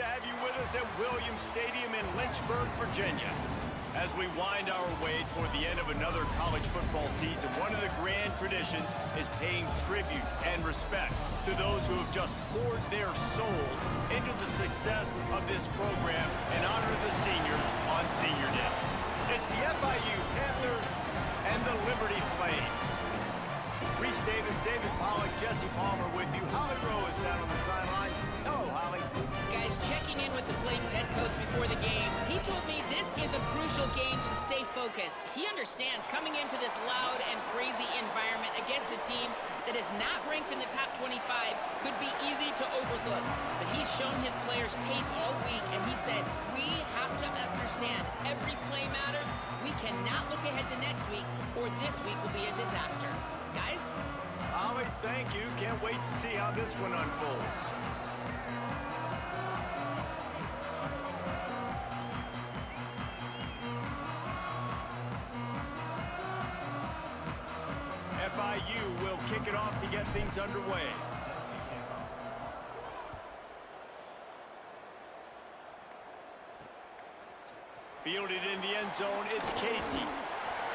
to have you with us at Williams Stadium in Lynchburg, Virginia. As we wind our way toward the end of another college football season, one of the grand traditions is paying tribute and respect to those who have just poured their souls into the success of this program and honor the seniors on Senior Day. It's the FIU Panthers and the Liberty Flames. Reese Davis, David Pollack, Jesse Palmer with you. Holly Rowe is down on the sideline. Hello, Holly. Guys, checking in with the Flames head coach before the game. He told me this is a crucial game to stay focused. He understands coming into this loud and crazy environment against a team that is not ranked in the top 25 could be easy to overlook. But he's shown his players tape all week, and he said, we have to understand every play matters. We cannot look ahead to next week, or this week will be a disaster. Guys? Holly, thank you. Can't wait to see how this one unfolds. FIU will kick it off to get things underway. Fielded in the end zone, it's Casey.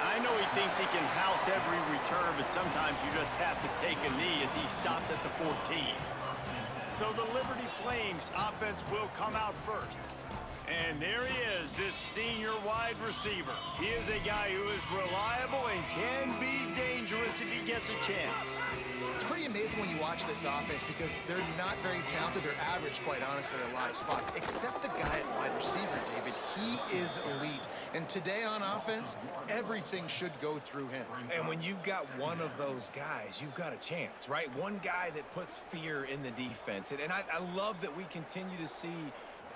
I know he thinks he can house every return, but sometimes you just have to take a knee as he stopped at the 14. So the Liberty Flames offense will come out first. And there he is, this senior wide receiver. He is a guy who is reliable and can be dangerous if he gets a chance. It's pretty amazing when you watch this offense because they're not very talented. They're average, quite honestly, in a lot of spots, except the guy at wide receiver, David. He is elite. And today on offense, everything should go through him. And when you've got one of those guys, you've got a chance, right? One guy that puts fear in the defense. And I love that we continue to see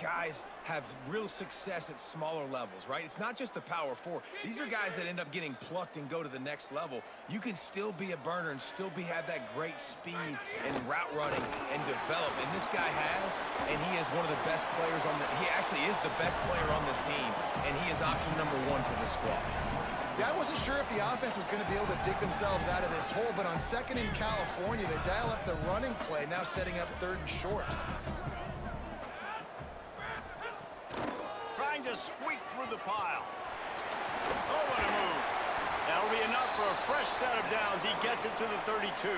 guys have real success at smaller levels, right? It's not just the power four. These are guys that end up getting plucked and go to the next level. You can still be a burner and still have that great speed and route running and develop. And this guy has, and he is one of the best players on he actually is the best player on this team, and he is option number one for this squad. Yeah, I wasn't sure if the offense was going to be able to dig themselves out of this hole, but on second in California, they dial up the running play, now setting up third and short. Trying to squeak through the pile. Oh, what a move. That'll be enough for a fresh set of downs. He gets it to the 32.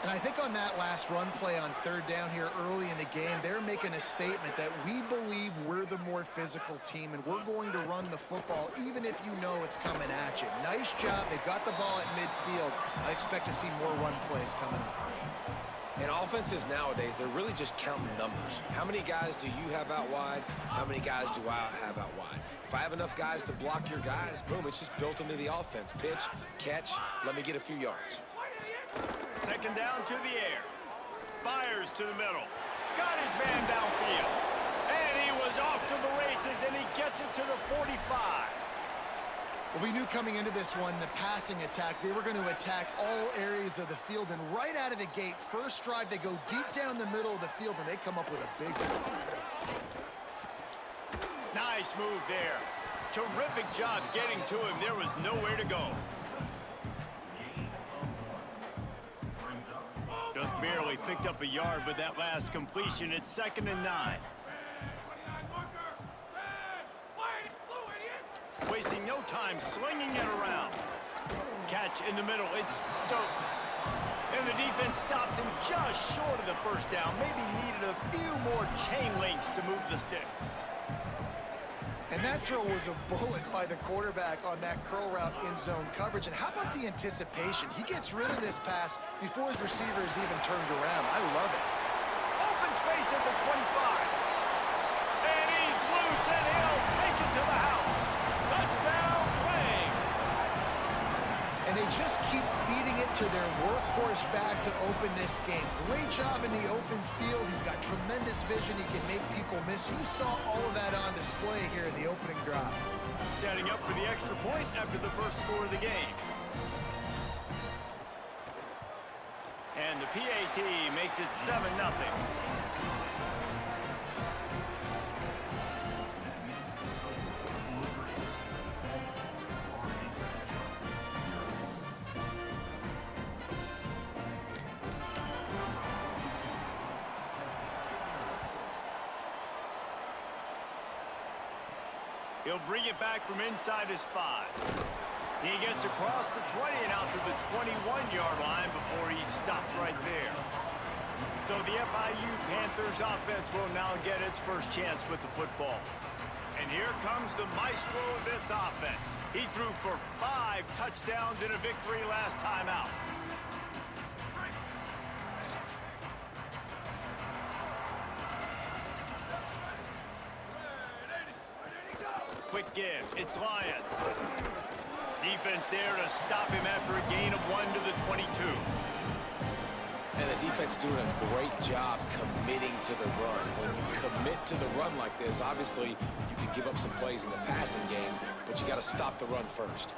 And I think on that last run play on third down here early in the game, they're making a statement that we believe we're the more physical team and we're going to run the football even if you know it's coming at you. Nice job. They've got the ball at midfield. I expect to see more run plays coming up. And offenses nowadays, they're really just counting numbers. How many guys do you have out wide? How many guys do I have out wide? If I have enough guys to block your guys, boom, it's just built into the offense. Pitch, catch, let me get a few yards. Second down to the air. Fires to the middle. Got his man downfield. And he was off to the races, and he gets it to the 45. Well, we knew coming into this one, the passing attack, they were going to attack all areas of the field. And right out of the gate, first drive, they go deep down the middle of the field, and they come up with a big one. Nice move there. Terrific job getting to him. There was nowhere to go. Just barely picked up a yard with that last completion. It's 2nd and 9. Wasting no time slinging it around. Catch in the middle. It's Stokes. And the defense stops him just short of the first down. Maybe needed a few more chain links to move the sticks. And that throw was a bullet by the quarterback on that curl route in zone coverage. And how about the anticipation? He gets rid of this pass before his receiver is even turned around. I love it. Open space at the 25. And he's loose, and he'll take it to the house. Touchdown, Flames. And they just keep feeding it to their workhorse back to open this game. Great job in the open field. He's got tremendous vision. He can make people miss. You saw all of that on display here in the opening drive. Setting up for the extra point after the first score of the game. And the PAT makes it 7-0. He'll bring it back from inside his 5. He gets across the 20 and out to the 21-yard line before he stopped right there. So the FIU Panthers offense will now get its first chance with the football. And here comes the maestro of this offense. He threw for 5 touchdowns in a victory last time out. Quick give. It's Lions. Defense there to stop him after a gain of 1 to the 22. And the defense doing a great job committing to the run. When you commit to the run like this, obviously you can give up some plays in the passing game, but you got to stop the run first.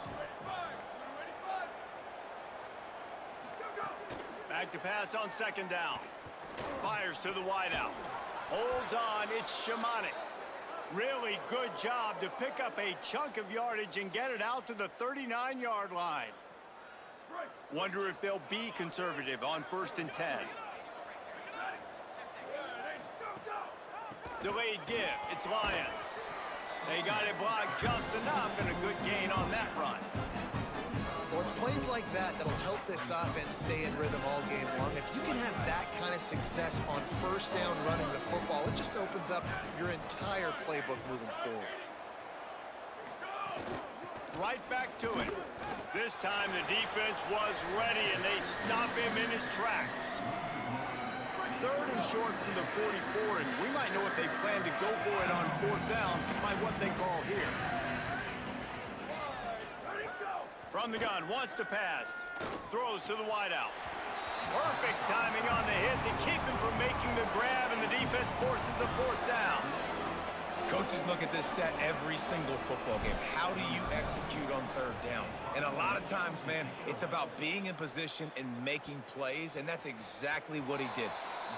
Back to pass on 2nd down. Fires to the wideout. Holds on. It's Shimonic. Really good job to pick up a chunk of yardage and get it out to the 39-yard line. Wonder if they'll be conservative on 1st and 10. Delayed give. It's Lions. They got it blocked just enough and a good gain on that run. Well, it's plays like that that'll help this offense stay in rhythm all game long. If you can have that kind of success on 1st down running the football, it just opens up your entire playbook moving forward. Right back to it. This time the defense was ready and they stop him in his tracks. 3rd and short from the 44, and we might know if they plan to go for it on 4th down by what they call here. From the gun, wants to pass. Throws to the wideout. Perfect timing on the hit to keep him from making the grab, and the defense forces a 4th down. Coaches look at this stat every single football game. How do you execute on 3rd down? And a lot of times, man, it's about being in position and making plays, and that's exactly what he did.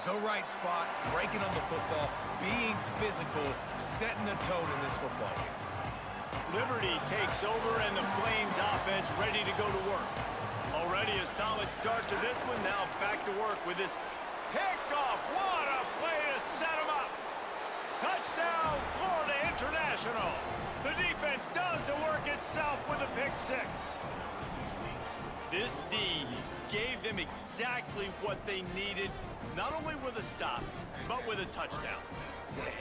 The right spot, breaking on the football, being physical, setting the tone in this football game. Liberty takes over, and the Flames offense ready to go to work. Already a solid start to this one. Now back to work with this picked off. What a play to set him up. Touchdown, Florida International. The defense does the work itself with a pick 6. This D gave them exactly what they needed, not only with a stop, but with a touchdown.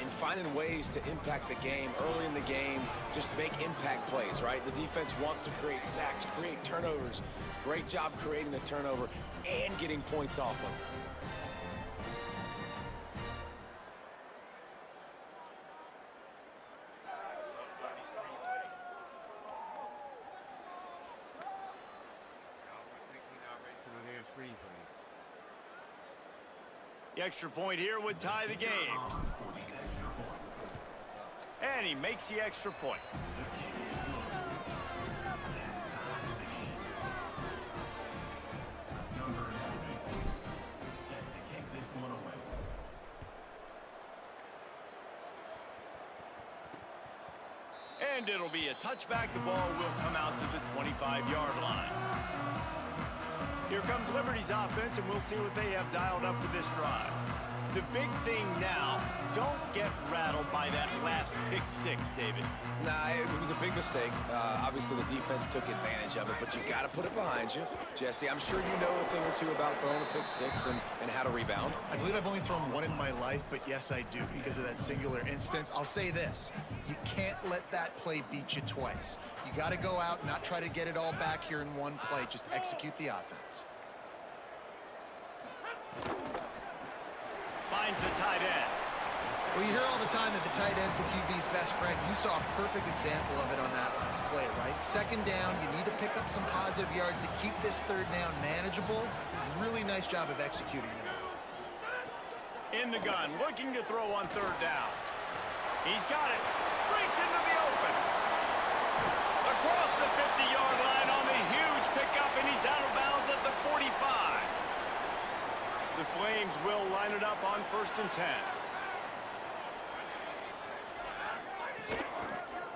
And finding ways to impact the game early in the game, just make impact plays, right? The defense wants to create sacks, create turnovers. Great job creating the turnover and getting points off of it. The extra point here would tie the game. And he makes the extra point. And it'll be a touchback. The ball will come out to the 25-yard line. Here comes Liberty's offense, and we'll see what they have dialed up for this drive. The big thing now, don't get rattled by that last pick 6, David. Nah, it was a big mistake. Obviously, the defense took advantage of it, but you got to put it behind you. Jesse, I'm sure you know a thing or two about throwing a pick 6 and how to rebound. I believe I've only thrown 1 in my life, but yes, I do because of that singular instance. I'll say this. You can't let that play beat you twice. You got to go out and not try to get it all back here in one play. Just execute the offense. Finds the tight end. Well, you hear all the time that the tight end's the QB's best friend. You saw a perfect example of it on that last play, right? 2nd down, you need to pick up some positive yards to keep this 3rd down manageable. Really nice job of executing that. In the gun, looking to throw on 3rd down. He's got it. Breaks into the open. Across the 50-yard line on the huge pickup, and he's out of bounds at the 45. The Flames will line it up on 1st and 10.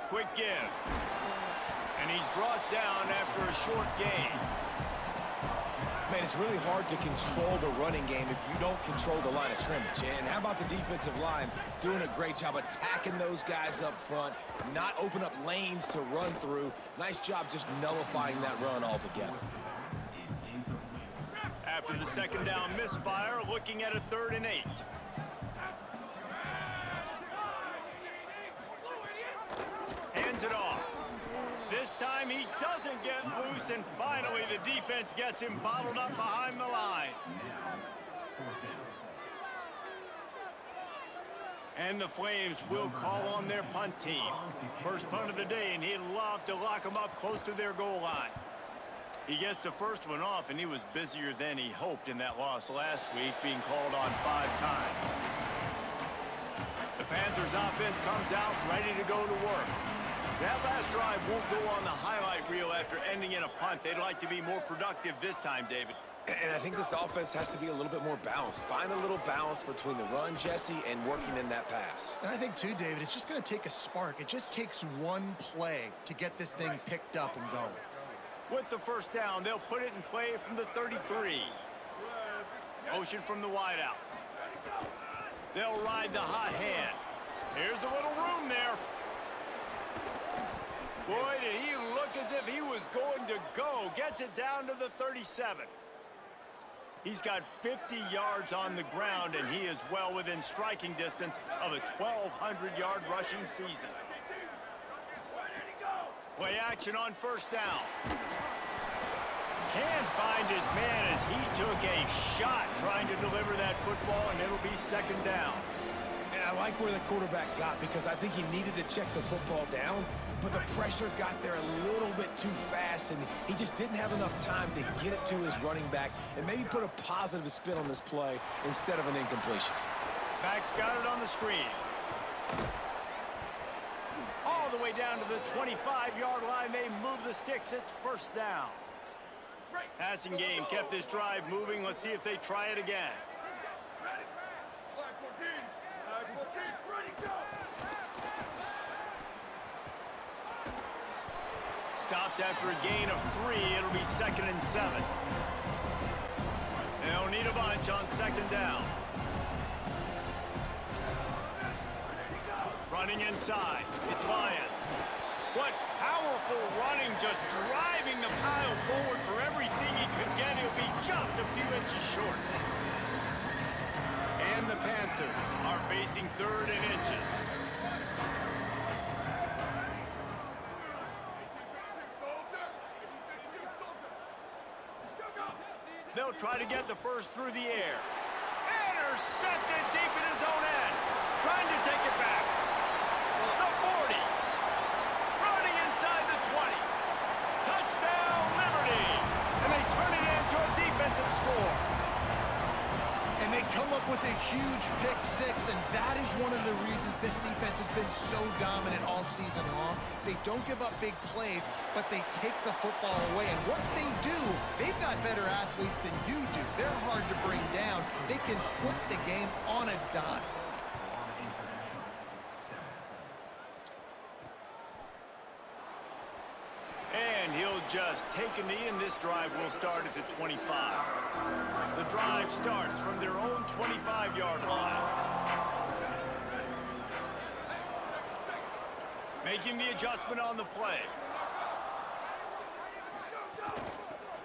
Quick give. And he's brought down after a short gain. Man, it's really hard to control the running game if you don't control the line of scrimmage. And how about the defensive line doing a great job attacking those guys up front, not open up lanes to run through. Nice job just nullifying that run altogether. After the second down misfire, looking at a 3rd and 8. Hands it off. This time he doesn't get loose, and finally the defense gets him bottled up behind the line. And the Flames will call on their punt team. First punt of the day, and he'd love to lock them up close to their goal line. He gets the first one off, and he was busier than he hoped in that loss last week, being called on 5 times. The Panthers offense comes out ready to go to work. That last drive won't go on the highlight reel after ending in a punt. They'd like to be more productive this time, David. And I think this offense has to be a little bit more balanced. Find a little balance between the run, Jesse, and working in that pass. And I think, too, David, it's just going to take a spark. It just takes one play to get this thing picked up and going. With the first down, they'll put it in play from the 33. Motion from the wideout. They'll ride the hot hand. Here's a little room there. Boy, did he look as if he was going to go. Gets it down to the 37. He's got 50 yards on the ground, and he is well within striking distance of a 1,200-yard rushing season. Play action on first down. Can't find his man as he took a shot trying to deliver that football, and it'll be second down. And I like where the quarterback got, because I think he needed to check the football down, but the pressure got there a little bit too fast, and he just didn't have enough time to get it to his running back and maybe put a positive spin on this play instead of an incompletion. Back's got it on the screen. All the way down to the 25-yard line. They move the sticks. It's first down. Passing game kept this drive moving. Let's see if they try it again. Stopped after a gain of 3. It'll be 2nd and 7. They'll need a bunch on second down. Running inside. It's Lions. What powerful running, just driving the pile forward for everything he could get. He'll be just a few inches short. And the Panthers are facing 3rd and inches. They'll try to get the first through the air. Intercepted deep in his own end. Trying to take it back. The 40. Running inside the 20. Touchdown, Liberty. And they turn it into a defensive score. And they come up with a huge pick 6, and that is one of the reasons this defense has been so dominant all season long. They don't give up big plays, but they take the football away. And once they do, they've got better athletes than you do. They're hard to bring down. They can flip the game on a dime. And he'll just take a knee, and this drive will start at the 25. The drive starts from their own 25-yard line. Making the adjustment on the play.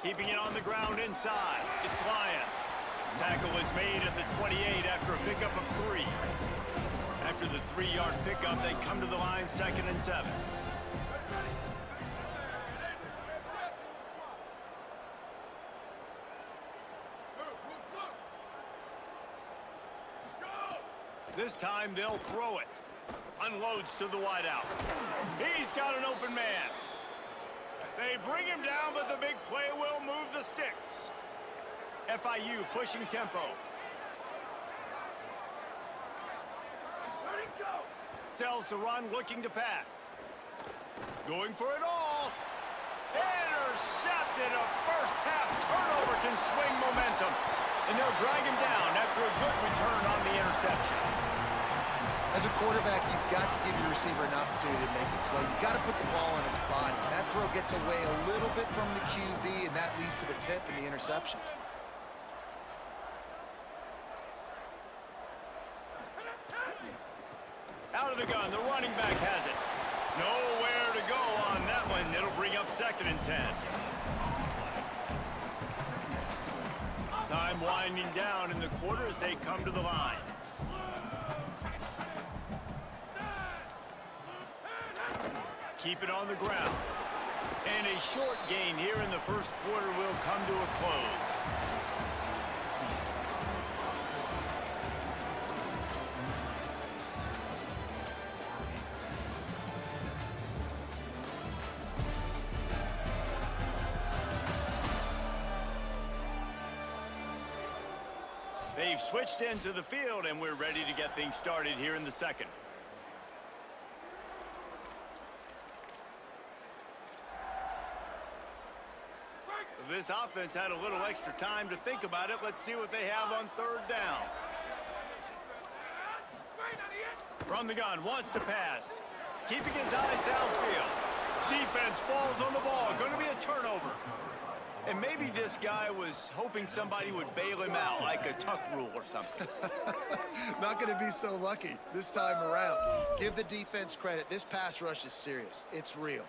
Keeping it on the ground inside. It's Lions. Tackle is made at the 28 after a pickup of 3. After the 3-yard pickup, they come to the line 2nd and 7. This time they'll throw it. Unloads to the wideout. He's got an open man. They bring him down, but the big play will move the sticks. FIU pushing tempo. Sells the run, looking to pass. Going for it all. Intercepted. A first-half turnover can swing momentum. And they'll drag him down after a good return on the interception. As a quarterback, you've got to give your receiver an opportunity to make the play. You've got to put the ball on his body. That throw gets away a little bit from the QB, and that leads to the tip and the interception. the gun. The running back has it. Nowhere to go on that one. It'll bring up 2nd and 10. Time winding down in the quarter as they come to the line. Keep it on the ground. And a short gain here in the first quarter will come to a close. They've switched into the field, and we're ready to get things started here in the second. This offense had a little extra time to think about it. Let's see what they have on 3rd down. From the gun, wants to pass. Keeping his eyes downfield. Defense falls on the ball. Going to be a turnover. And maybe this guy was hoping somebody would bail him out, like a tuck rule or something. Not going to be so lucky this time around. Give the defense credit. This pass rush is serious. It's real.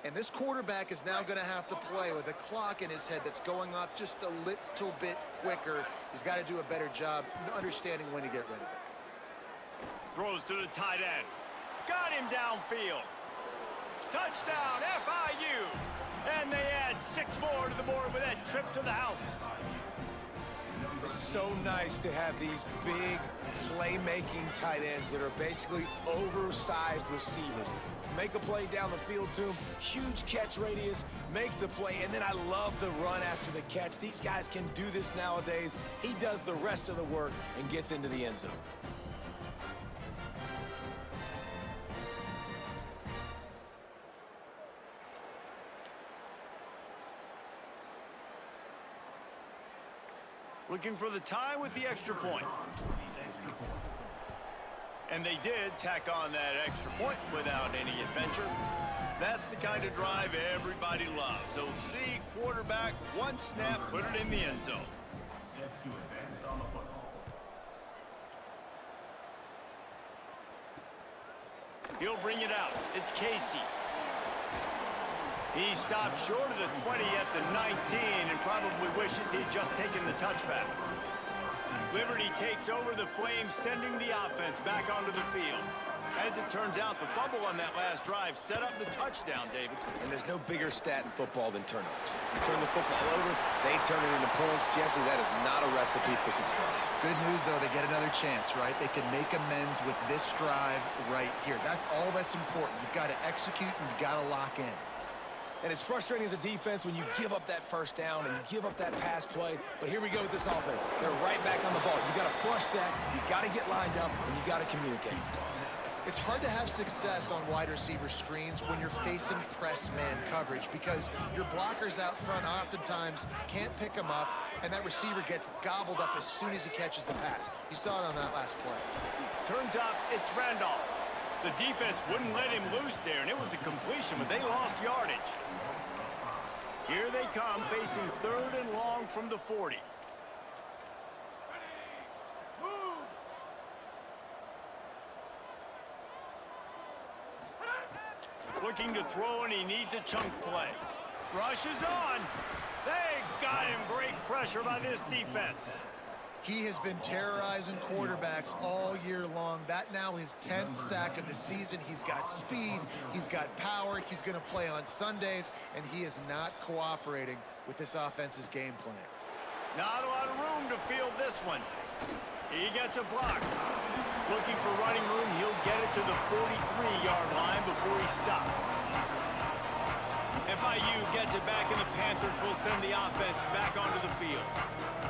And this quarterback is now going to have to play with a clock in his head that's going off just a little bit quicker. He's got to do a better job understanding when to get rid of it. Throws to the tight end. Got him downfield. Touchdown, FIU. And they add 6 more to the board with that trip to the house. It's so nice to have these big playmaking tight ends that are basically oversized receivers. Make a play down the field to him, huge catch radius, makes the play, and then I love the run after the catch. These guys can do this nowadays. He does the rest of the work and gets into the end zone. Looking for the tie with the extra point. And they did tack on that extra point without any adventure. That's the kind of drive everybody loves. So see quarterback, one snap, put it in the end zone. He'll bring it out. It's Casey. He stopped short of the 20 at the 19 and probably wishes he'd just taken the touchback. Liberty takes over the Flames, sending the offense back onto the field. As it turns out, the fumble on that last drive set up the touchdown, David. And there's no bigger stat in football than turnovers. You turn the football over, they turn it into points. Jesse, that is not a recipe for success. Good news, though, they get another chance, right? They can make amends with this drive right here. That's all that's important. You've got to execute and you've got to lock in. And it's frustrating as a defense when you give up that first down and you give up that pass play. But here we go with this offense. They're right back on the ball. You got to flush that. You got to get lined up, and you got to communicate. It's hard to have success on wide receiver screens when you're facing press man coverage because your blockers out front oftentimes can't pick them up, and that receiver gets gobbled up as soon as he catches the pass. You saw it on that last play. Turns out it's Randolph. The defense wouldn't let him loose there, and it was a completion, but they lost yardage. Here they come, facing 3rd and long from the 40. Looking to throw, and he needs a chunk play. Rushes on. They got him. Great pressure by this defense. He has been terrorizing quarterbacks all year long. That now his 10th sack of the season. He's got speed. He's got power. He's going to play on Sundays, and he is not cooperating with this offense's game plan. Not a lot of room to field this one. He gets a block. Looking for running room. He'll get it to the 43-yard line before he stops. FIU gets it back, and the Panthers will send the offense back onto the field.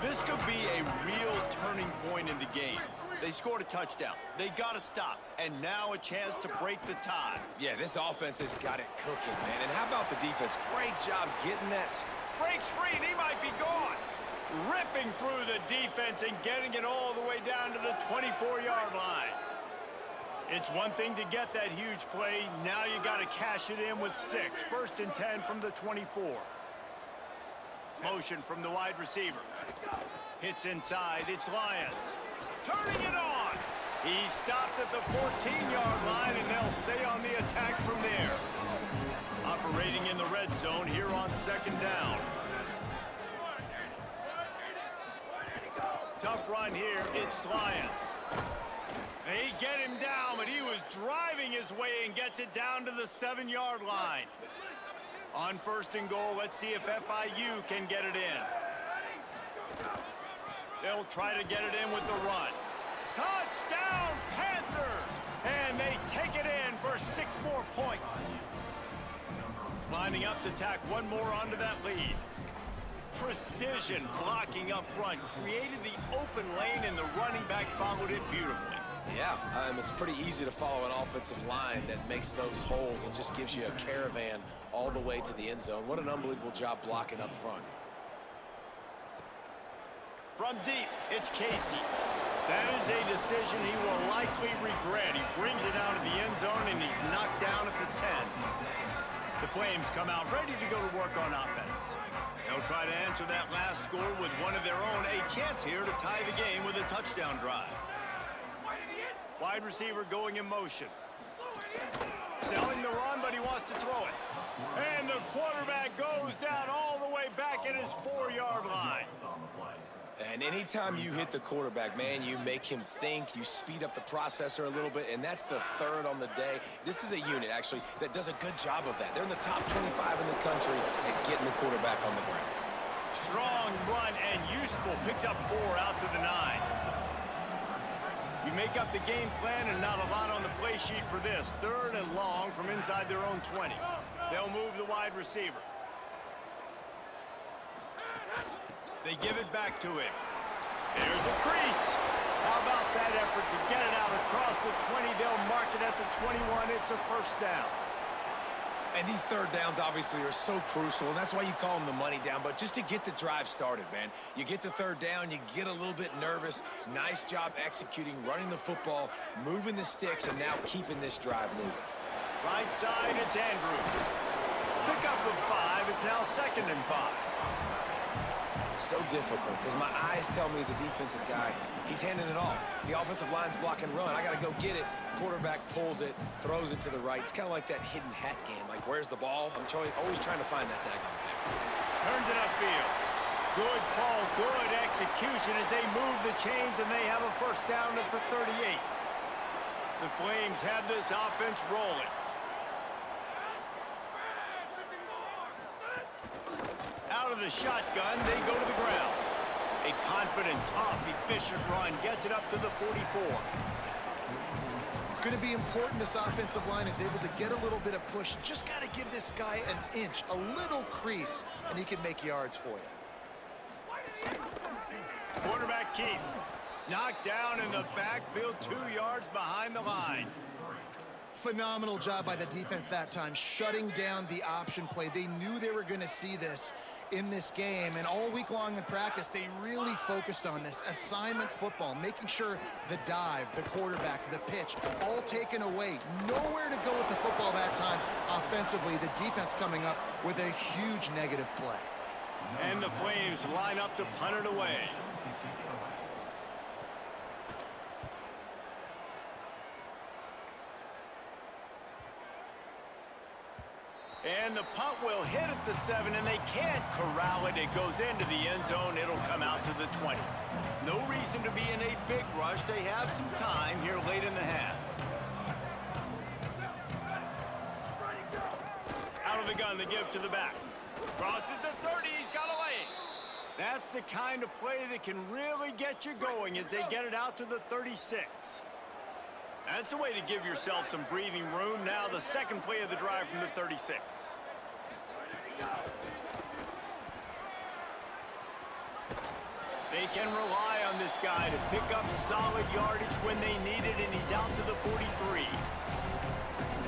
This could be a real turning point in the game. They scored a touchdown. They got to stop. And now a chance to break the tie. Yeah, this offense has got it cooking, man. And how about the defense? Great job getting that. Breaks free, and he might be gone. Ripping through the defense and getting it all the way down to the 24-yard line. It's one thing to get that huge play. Now you got to cash it in with 6. 1st and 10 from the 24. Motion from the wide receiver. Hits inside. It's Lyons. Turning it on. He's stopped at the 14-yard line, and they'll stay on the attack from there. Operating in the red zone here on second down. Tough run here. It's Lions. They get him down, but he was driving his way and gets it down to the 7-yard line. On first and goal, let's see if FIU can get it in. They'll try to get it in with the run. Touchdown, Panthers! And they take it in for 6 more points. Lining up to tack one more onto that lead. Precision blocking up front. Created the open lane, and the running back followed it beautifully. Yeah, it's pretty easy to follow an offensive line that makes those holes and just gives you a caravan all the way to the end zone. What an unbelievable job blocking up front. From deep, it's Casey. That is a decision he will likely regret. He brings it down to the end zone, and he's knocked down at the 10. The Flames come out ready to go to work on offense. They'll try to answer that last score with one of their own. A chance here to tie the game with a touchdown drive. Wide receiver going in motion. Selling the run, but he wants to throw it. And the quarterback goes down all the way back at his 4-yard line. And anytime you hit the quarterback, man, you make him think, you speed up the processor a little bit, and that's the 3rd on the day. This is a unit, actually, that does a good job of that. They're in the top 25 in the country at getting the quarterback on the ground. Strong run and useful. Picks up 4 out to the 9. You make up the game plan, and not a lot on the play sheet for this. 3rd and long from inside their own 20. They'll move the wide receiver. They give it back to him. There's a crease. How about that effort to get it out across the 20? They'll mark it at the 21. It's a first down. And these 3rd downs obviously are so crucial, and that's why you call them the money down. But just to get the drive started, man, you get the 3rd down, you get a little bit nervous. Nice job executing, running the football, moving the sticks, and now keeping this drive moving. Right side, it's Andrews. Pick up of 5. It's now 2nd and 5. So difficult because my eyes tell me as a defensive guy, he's handing it off. The offensive line's block and run. I got to go get it. Quarterback pulls it, throws it to the right. It's kind of like that hidden hat game. Like, where's the ball? I'm always trying to find that daggone thing. Turns it upfield. Good call, good execution as they move the chains, and they have a first down at the 38. The Flames have this offense rolling. Out of the shotgun, they go to the ground. A confident, tough, efficient run gets it up to the 44. It's going to be important this offensive line is able to get a little bit of push. Just got to give this guy an inch, a little crease, and he can make yards for you. Quarterback Keith knocked down in the backfield, 2 yards behind the line. Phenomenal job by the defense that time, shutting down the option play. They knew they were going to see this in this game, and all week long in practice, they really focused on this assignment football, making sure the dive, the quarterback, the pitch, all taken away. Nowhere to go with the football that time. Offensively, the defense coming up with a huge negative play. And the Flames line up to punt it away. And the punt will hit at the 7, and they can't corral it. It goes into the end zone. It'll come out to the 20. No reason to be in a big rush. They have some time here late in the half. Out of the gun, they give to the back. Crosses the 30. He's got a lane. That's the kind of play that can really get you going as they get it out to the 36. That's a way to give yourself some breathing room. Now the second play of the drive from the 36. They can rely on this guy to pick up solid yardage when they need it, and he's out to the 43.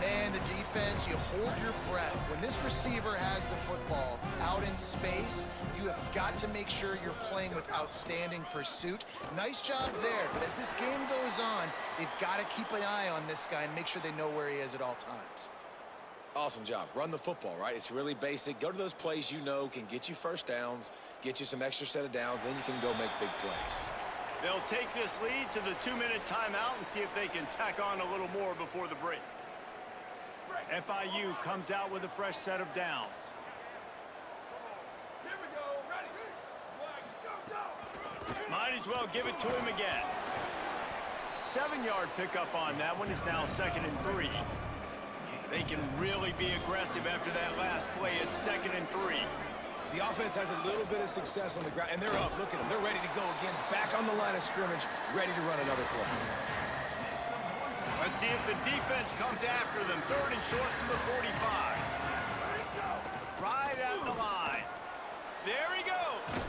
And the defense, you hold your breath. When this receiver has the football out in space, you have got to make sure you're playing with outstanding pursuit. Nice job there, but as this game goes on, they've got to keep an eye on this guy and make sure they know where he is at all times. Awesome job. Run the football, right? It's really basic. Go to those plays you know can get you first downs, get you some extra set of downs, then you can go make big plays. They'll take this lead to the 2-minute timeout and see if they can tack on a little more before the break. FIU comes out with a fresh set of downs. Here we go. Ready? Go. Might as well give it to him again. 7-yard pickup on that one is now 2nd and 3. They can really be aggressive after that last play. It's 2nd and 3. The offense has a little bit of success on the ground, and they're up. Look at them. They're ready to go again. Back on the line of scrimmage, ready to run another play. Let's see if the defense comes after them. 3rd and short from the 45. Right at the line. There he goes.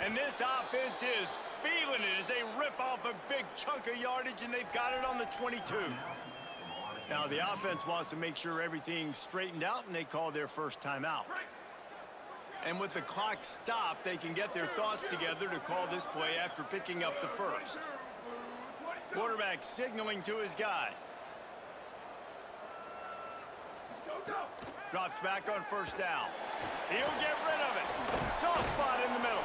And this offense is feeling it as they rip off a big chunk of yardage, and they've got it on the 22. Now, the offense wants to make sure everything's straightened out, and they call their first timeout. And with the clock stopped, they can get their thoughts together to call this play after picking up the first. Quarterback signaling to his guys. Drops back on 1st down. He'll get rid of it. Soft spot in the middle.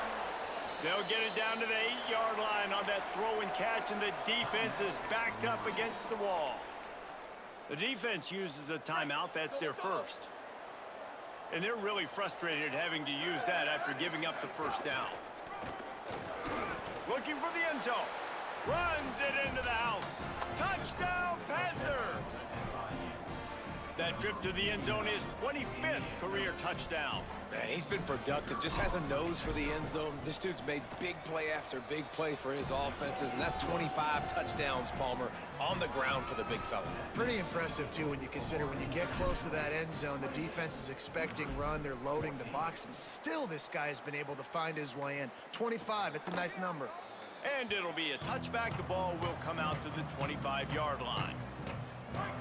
They'll get it down to the 8-yard line on that throw and catch, and the defense is backed up against the wall. The defense uses a timeout. That's their first. And they're really frustrated having to use that after giving up the 1st down. Looking for the end zone. Runs it into the house. Touchdown, Panthers! That trip to the end zone is 25th career touchdown. Man, he's been productive. Just has a nose for the end zone. This dude's made big play after big play for his offenses, and that's 25 touchdowns, Palmer, on the ground for the big fella. Pretty impressive, too, when you consider when you get close to that end zone, the defense is expecting run, they're loading the box, and still this guy has been able to find his way in. 25, it's a nice number. And it'll be a touchback. The ball will come out to the 25-yard line.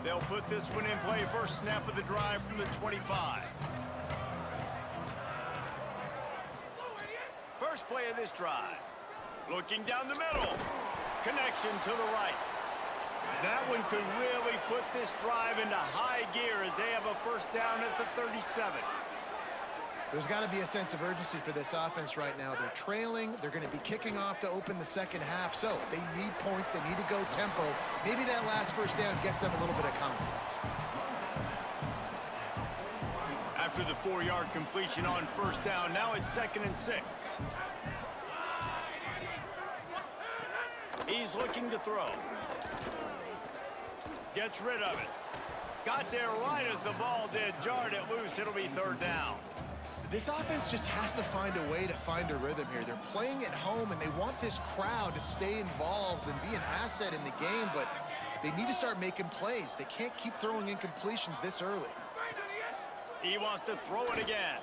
They'll put this one in play. First snap of the drive from the 25. First play of this drive. Looking down the middle. Connection to the right. That one could really put this drive into high gear as they have a 1st down at the 37. There's got to be a sense of urgency for this offense right now. They're trailing. They're going to be kicking off to open the 2nd half. So they need points. They need to go tempo. Maybe that last 1st down gets them a little bit of confidence. After the 4-yard completion on 1st down, now it's 2nd and 6. He's looking to throw. Gets rid of it. Got there right as the ball did. Jarred it loose. It'll be 3rd down. This offense just has to find a way to find a rhythm here. They're playing at home, and they want this crowd to stay involved and be an asset in the game, but they need to start making plays. They can't keep throwing incompletions this early. He wants to throw it again.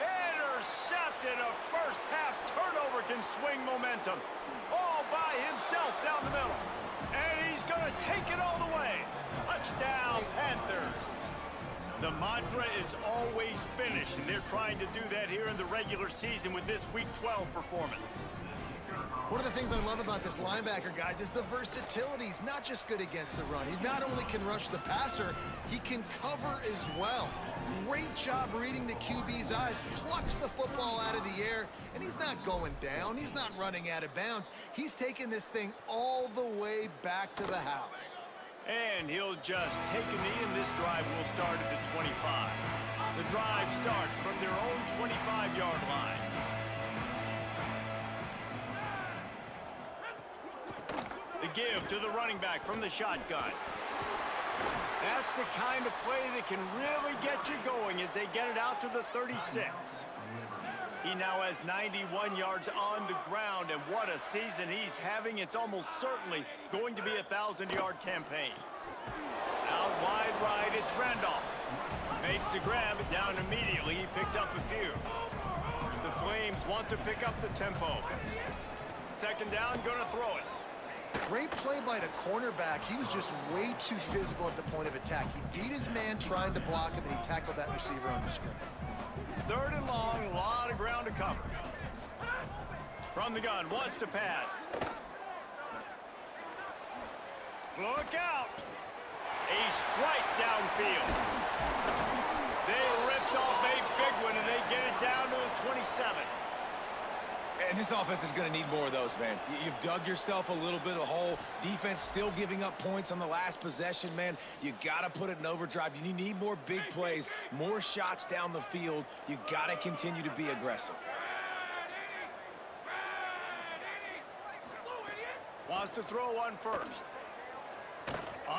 Intercepted. A 1st half turnover can swing momentum. All by himself down the middle. And he's going to take it all the way. Touchdown, Panthers. The mantra is always finish, and they're trying to do that here in the regular season with this Week 12 performance. One of the things I love about this linebacker, guys, is the versatility. He's not just good against the run. He not only can rush the passer, he can cover as well. Great job reading the QB's eyes, plucks the football out of the air, and he's not going down. He's not running out of bounds. He's taking this thing all the way back to the house. And he'll just take a knee, and this drive will start at the 25. The drive starts from their own 25-yard line. The give to the running back from the shotgun. That's the kind of play that can really get you going as they get it out to the 36. He now has 91 yards on the ground, and what a season he's having. It's almost certainly going to be a 1,000-yard campaign. Out wide right, it's Randolph. Makes the grab, down immediately. He picks up a few. The Flames want to pick up the tempo. 2nd down, gonna throw it. Great play by the cornerback. He was just way too physical at the point of attack. He beat his man trying to block him, and he tackled that receiver on the screen. 3rd and long, a lot of ground to cover. From the gun, wants to pass. Look out! A strike downfield. They ripped off a big one, and they get it down to the 27. And this offense is going to need more of those, man. You've dug yourself a little bit of a hole. Defense still giving up points on the last possession, man. You got to put it in overdrive. You need more big plays, more shots down the field. You got to continue to be aggressive. Wants to throw one first.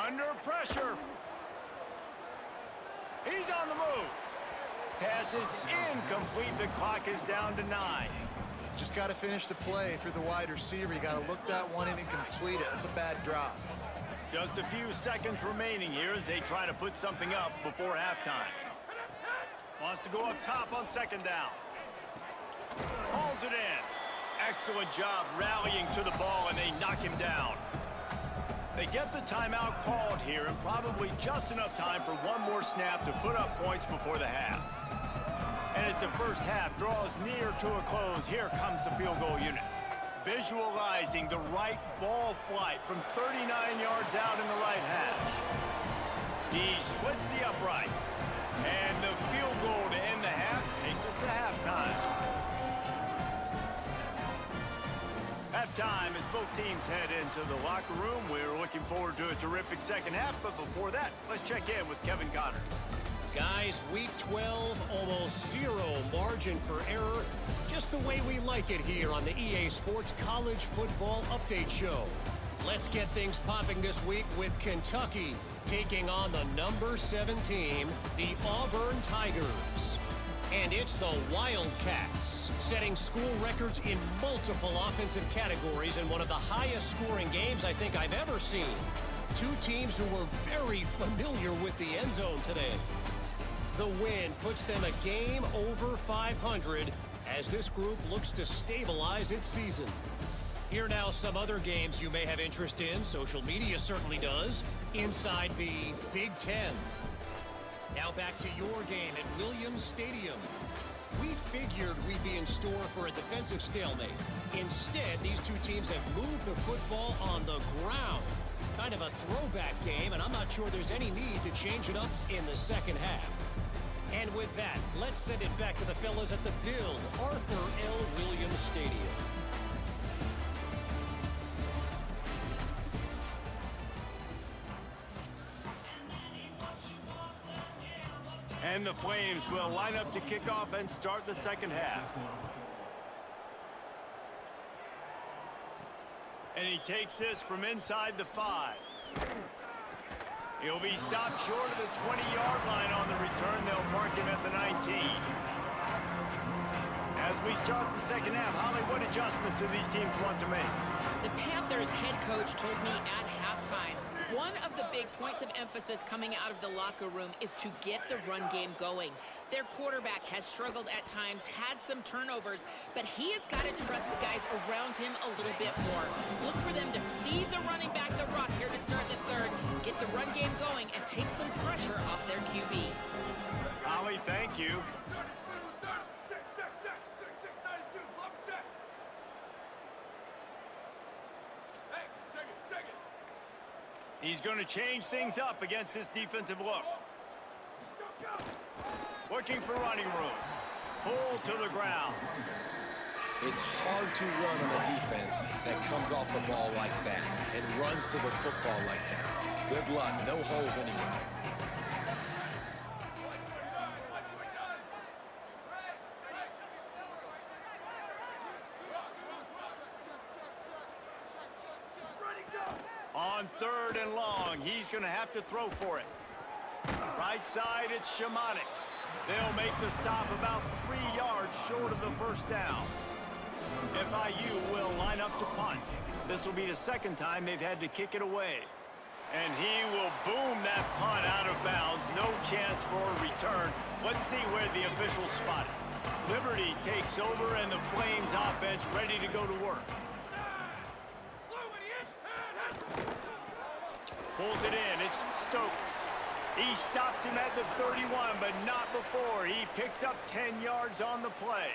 Under pressure. He's on the move. Pass is incomplete. The clock is down to 9. Just got to finish the play through the wide receiver. You got to look that one in and complete it. That's a bad drop. Just a few seconds remaining here as they try to put something up before halftime. Wants to go up top on second down. Hauls it in. Excellent job rallying to the ball, and they knock him down. They get the timeout called here, and probably just enough time for one more snap to put up points before the half. And as the first half draws near to a close, here comes the field goal unit. Visualizing the right ball flight from 39 yards out in the right hash. He splits the uprights. And the field goal to end the half takes us to halftime. Halftime as both teams head into the locker room. We're looking forward to a terrific second half, but before that, let's check in with Kevin Connor. Guys, week 12, almost zero margin for error. Just the way we like it here on the EA Sports College Football Update Show. Let's get things popping this week with Kentucky taking on the number 7 team, the Auburn Tigers. And it's the Wildcats, setting school records in multiple offensive categories in one of the highest scoring games I think I've ever seen. Two teams who were very familiar with the end zone today. The win puts them a game over 500 as this group looks to stabilize its season. Here now some other games you may have interest in. Social media certainly does. Inside the Big Ten. Now back to your game at Williams Stadium. We figured we'd be in store for a defensive stalemate. Instead, these two teams have moved the football on the ground. Kind of a throwback game, and I'm not sure there's any need to change it up in the second half. And with that, let's send it back to the fellas at the Bill Arthur L. Williams Stadium. And the Flames will line up to kick off and start the second half. And he takes this from inside the 5. He'll be stopped short of the 20-yard line on the return. They'll mark him at the 19. As we start the second half, Holly, what adjustments do these teams want to make? The Panthers head coach told me at halftime, one of the big points of emphasis coming out of the locker room is to get the run game going. Their quarterback has struggled at times, had some turnovers, but he has got to trust the guys around him a little bit more. Look for them to feed the running back the rock here to start the third, get the run game going, and take some pressure off their QB. Holly, thank you. He's going to change things up against this defensive look. Looking for running room. Pull to the ground. It's hard to run on a defense that comes off the ball like that and runs to the football like that. Good luck. No holes anywhere. On third and long, he's going to have to throw for it. Right side, it's Shimonik. They'll make the stop about 3 yards short of the first down. FIU will line up to punt. This will be the second time they've had to kick it away. And he will boom that punt out of bounds. No chance for a return. Let's see where the officials spot it. Liberty takes over and the Flames offense ready to go to work. Pulls it in. It's Stokes. He stops him at the 31, but not before. He picks up 10 yards on the play.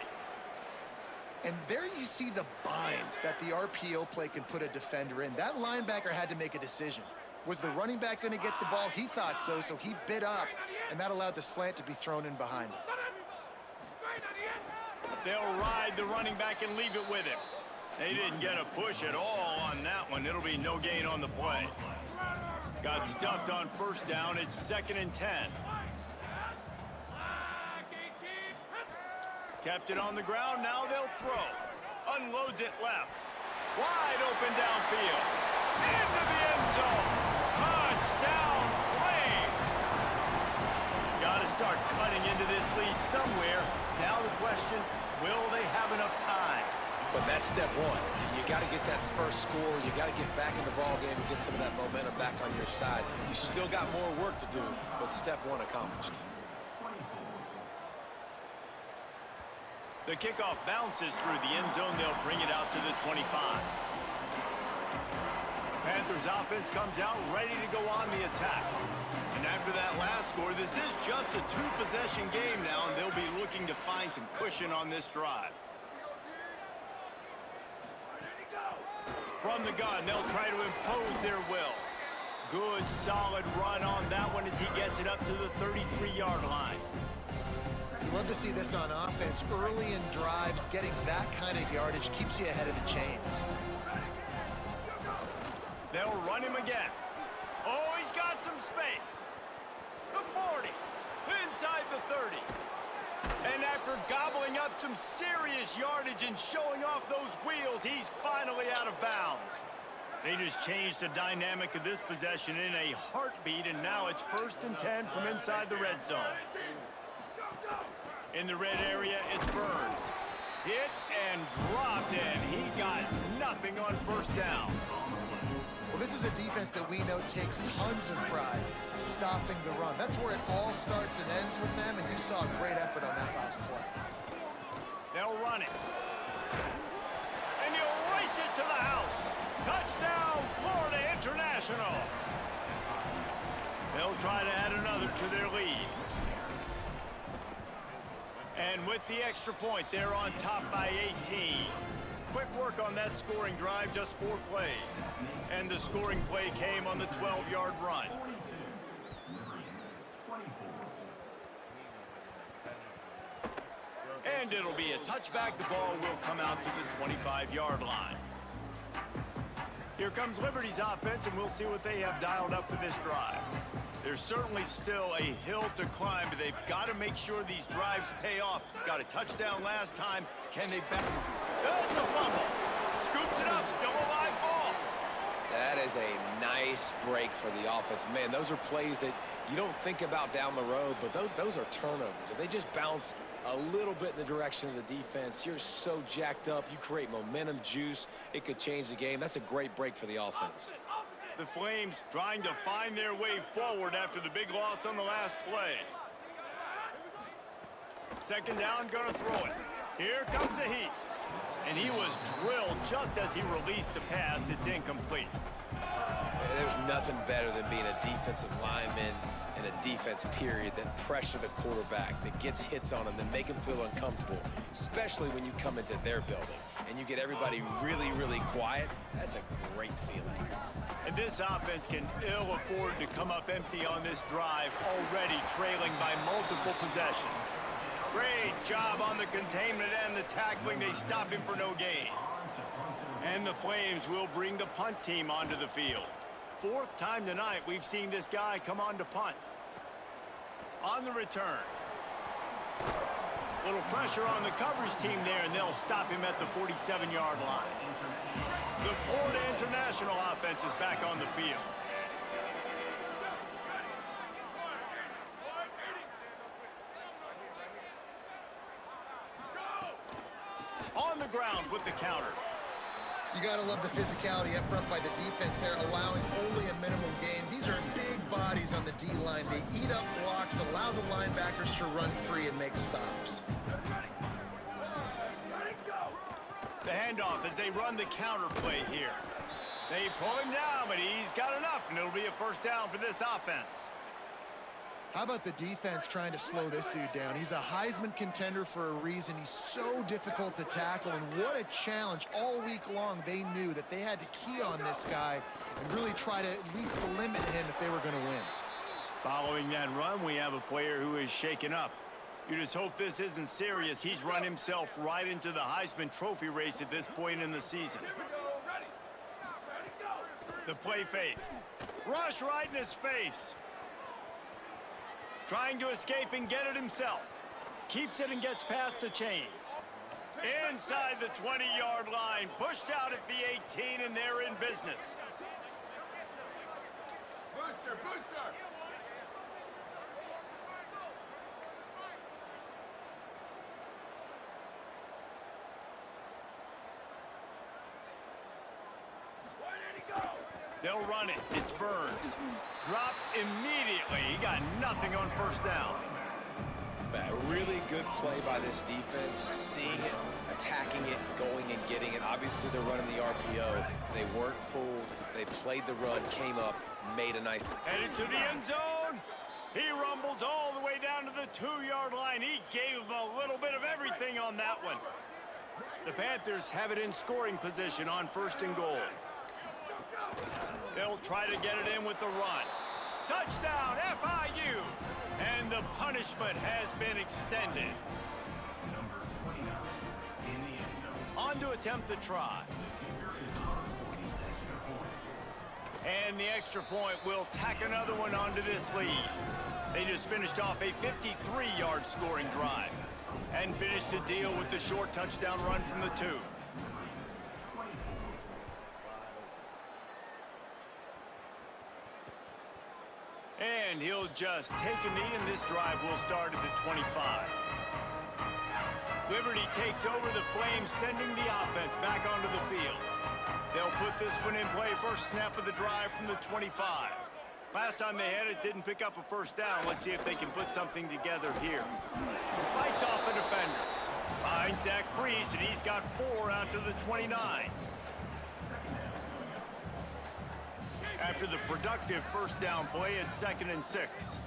And there you see the bind that the RPO play can put a defender in. That linebacker had to make a decision. Was the running back going to get the ball? He thought so, so he bit up, and that allowed the slant to be thrown in behind him. They'll ride the running back and leave it with him. They didn't get a push at all on that one. It'll be no gain on the play. Got stuffed on first down. It's 2nd and 10. Kept it on the ground. Now they'll throw. Unloads it left. Wide open downfield. Into the end zone. Touchdown, Flames. Got to start cutting into this lead somewhere. Now the question, will they have enough time? But that's step one. You got to get that first score. You got to get back in the ball game and get some of that momentum back on your side. You still got more work to do, but step one accomplished. The kickoff bounces through the end zone. They'll bring it out to the 25. Panthers offense comes out ready to go on the attack. And after that last score, this is just a two-possession game now, and they'll be looking to find some cushion on this drive. From the gun, they'll try to impose their will. Good, solid run on that one as he gets it up to the 33-yard line. You love to see this on offense. Early in drives, getting that kind of yardage keeps you ahead of the chains. They'll run him again. Oh, he's got some space. The 40, inside the 30. And after gobbling up some serious yardage and showing off those wheels, he's finally out of bounds. They just changed the dynamic of this possession in a heartbeat, and now it's 1st and 10 from inside the red zone. In the red area, it's Burns. Hit and dropped, and he got nothing on first down. Well, this is a defense that we know takes tons of pride stopping the run. That's where it all starts and ends with them, and you saw a great effort on that last play. They'll run it. And he'll race it to the house. Touchdown, Florida International. They'll try to add another to their lead. And with the extra point, they're on top by 18. Quick work on that scoring drive, just 4 plays. And the scoring play came on the 12-yard run. And it'll be a touchback. The ball will come out to the 25-yard line. Here comes Liberty's offense, and we'll see what they have dialed up for this drive. There's certainly still a hill to climb, but they've got to make sure these drives pay off. Got a touchdown last time. Can they back? That's a fumble. Scoops it up. Still a live ball. That is a nice break for the offense. Man, those are plays that you don't think about down the road, but those are turnovers. If they just bounce a little bit in the direction of the defense, you're so jacked up. You create momentum, juice. It could change the game. That's a great break for the offense. The Flames trying to find their way forward after the big loss on the last play. 2nd down, gonna throw it. Here comes the heat. And he was drilled just as he released the pass. It's incomplete. There's nothing better than being a defensive lineman and a defense period that pressure the quarterback, that gets hits on him, that make him feel uncomfortable, especially when you come into their building and you get everybody really, really quiet. That's a great feeling. And this offense can ill afford to come up empty on this drive, already trailing by multiple possessions. Great job on the containment and the tackling. They stop him for no gain. And the Flames will bring the punt team onto the field. 4th time tonight we've seen this guy come on to punt. On the return. Little pressure on the coverage team there, and they'll stop him at the 47-yard line. The Florida International offense is back on the field. On the ground with the counter. You got to love the physicality up front by the defense there, allowing only a minimum gain. These are big bodies on the D-line. They eat up blocks, allow the linebackers to run free and make stops. The handoff as they run the counter play here. They pull him down, but he's got enough, and it'll be a 1st down for this offense. How about the defense trying to slow this dude down? He's a Heisman contender for a reason. He's so difficult to tackle, and what a challenge. All week long, they knew that they had to key on this guy and really try to at least limit him if they were going to win. Following that run, we have a player who is shaken up. You just hope this isn't serious. He's run himself right into the Heisman Trophy race at this point in the season. Here we go. Ready. Ready, go. The play fake. Rush right in his face. Trying to escape and get it himself. Keeps it and gets past the chains. Inside the 20-yard line. Pushed out at the 18, and they're in business. Booster, booster. Where did he go? They'll run it. It's Burns. Dropped immediately. He got nothing on first down. A really good play by this defense, seeing it, attacking it, going and getting it. Obviously, they're running the RPO. They weren't fooled. They played the run, came up, made a nice... Headed to the end zone. He rumbles all the way down to the 2-yard line. He gave them a little bit of everything on that one. The Panthers have it in scoring position on 1st and goal. They'll try to get it in with the run. Touchdown, FIU! And the punishment has been extended. On to attempt the try. And the extra point will tack another one onto this lead. They just finished off a 53-yard scoring drive and finished the deal with the short touchdown run from the 2. And he'll just take a knee, and this drive will start at the 25. Liberty takes over the Flames, sending the offense back onto the field. They'll put this one in play. First snap of the drive from the 25. Last time they had it, didn't pick up a first down. Let's see if they can put something together here. Fights off a defender. Finds that crease, and he's got 4 out to the 29. After the productive first down play, it's 2nd and 6.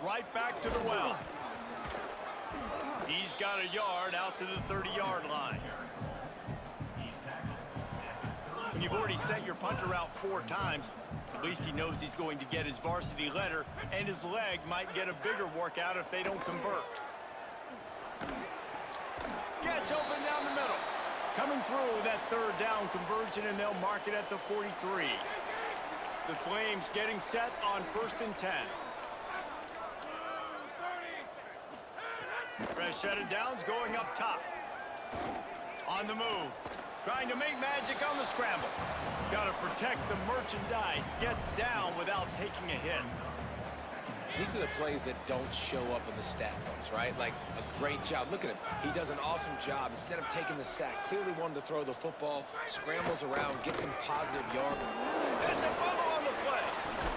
Right back to the well. He's got a yard out to the 30-yard line. When you've already sent your punter out 4 times, at least he knows he's going to get his varsity letter, and his leg might get a bigger workout if they don't convert. Gets open down the middle. Coming through with that 3rd down conversion, and they'll mark it at the 43. The Flames getting set on 1st and 10. Fresh set of downs going up top. On the move. Trying to make magic on the scramble. Got to protect the merchandise. Gets down without taking a hit. These are the plays that don't show up in the stat books, right? Like a great job. Look at him. He does an awesome job. Instead of taking the sack, clearly wanted to throw the football, scrambles around, gets some positive yard. It's a fumble on the play.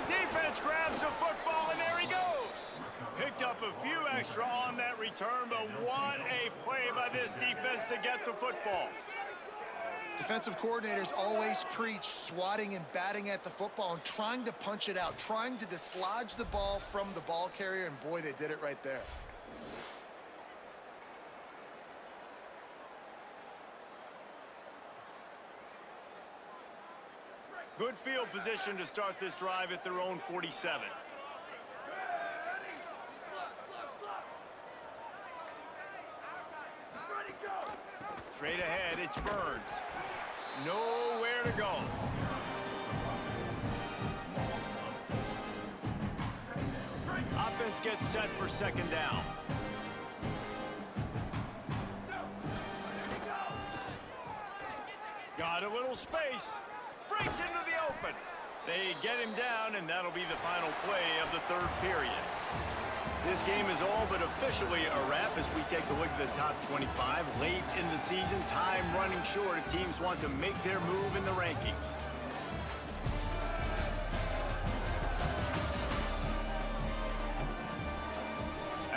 Defense grabs the football, and there he goes. Picked up a few extra on that return, but what a play by this defense to get the football. Defensive coordinators always preach swatting and batting at the football and trying to punch it out, trying to dislodge the ball from the ball carrier, and boy, they did it right there. Good field position to start this drive at their own 47. Straight ahead, it's Burns. Nowhere to go. Offense gets set for 2nd down. Got a little space. Breaks into the open. They get him down, and that'll be the final play of the 3rd period. This game is all but officially a wrap as we take a look at the top 25. Late in the season, time running short if teams want to make their move in the rankings.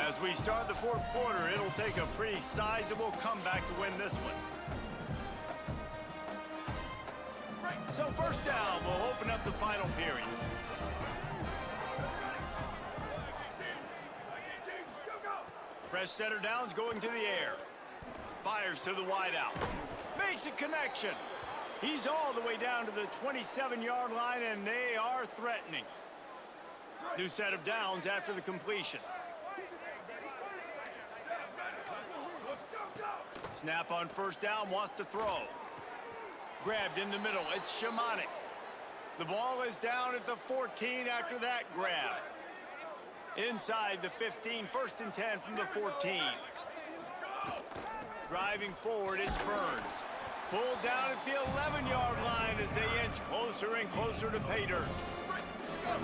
As we start the 4th quarter, it'll take a pretty sizable comeback to win this one. So 1st down will open up the final period. Fresh center downs going to the air. Fires to the wideout. Makes a connection. He's all the way down to the 27-yard line, and they are threatening. New set of downs after the completion. Snap on first down, wants to throw. Grabbed in the middle, it's Shamanic. The ball is down at the 14 after that grab. Inside the 15, 1st and 10 from the 14. Driving forward, it's Burns. Pulled down at the 11-yard line as they inch closer and closer to pay dirt.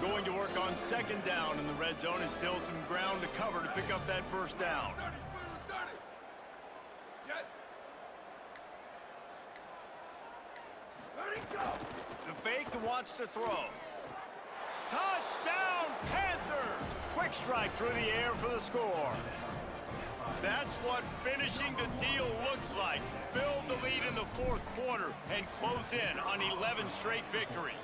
Going to work on 2nd down, and the red zone is still some ground to cover to pick up that 1st down. The fake wants to throw. Touchdown, Panthers! Quick strike through the air for the score. That's what finishing the deal looks like. Build the lead in the 4th quarter and close in on 11 straight victories.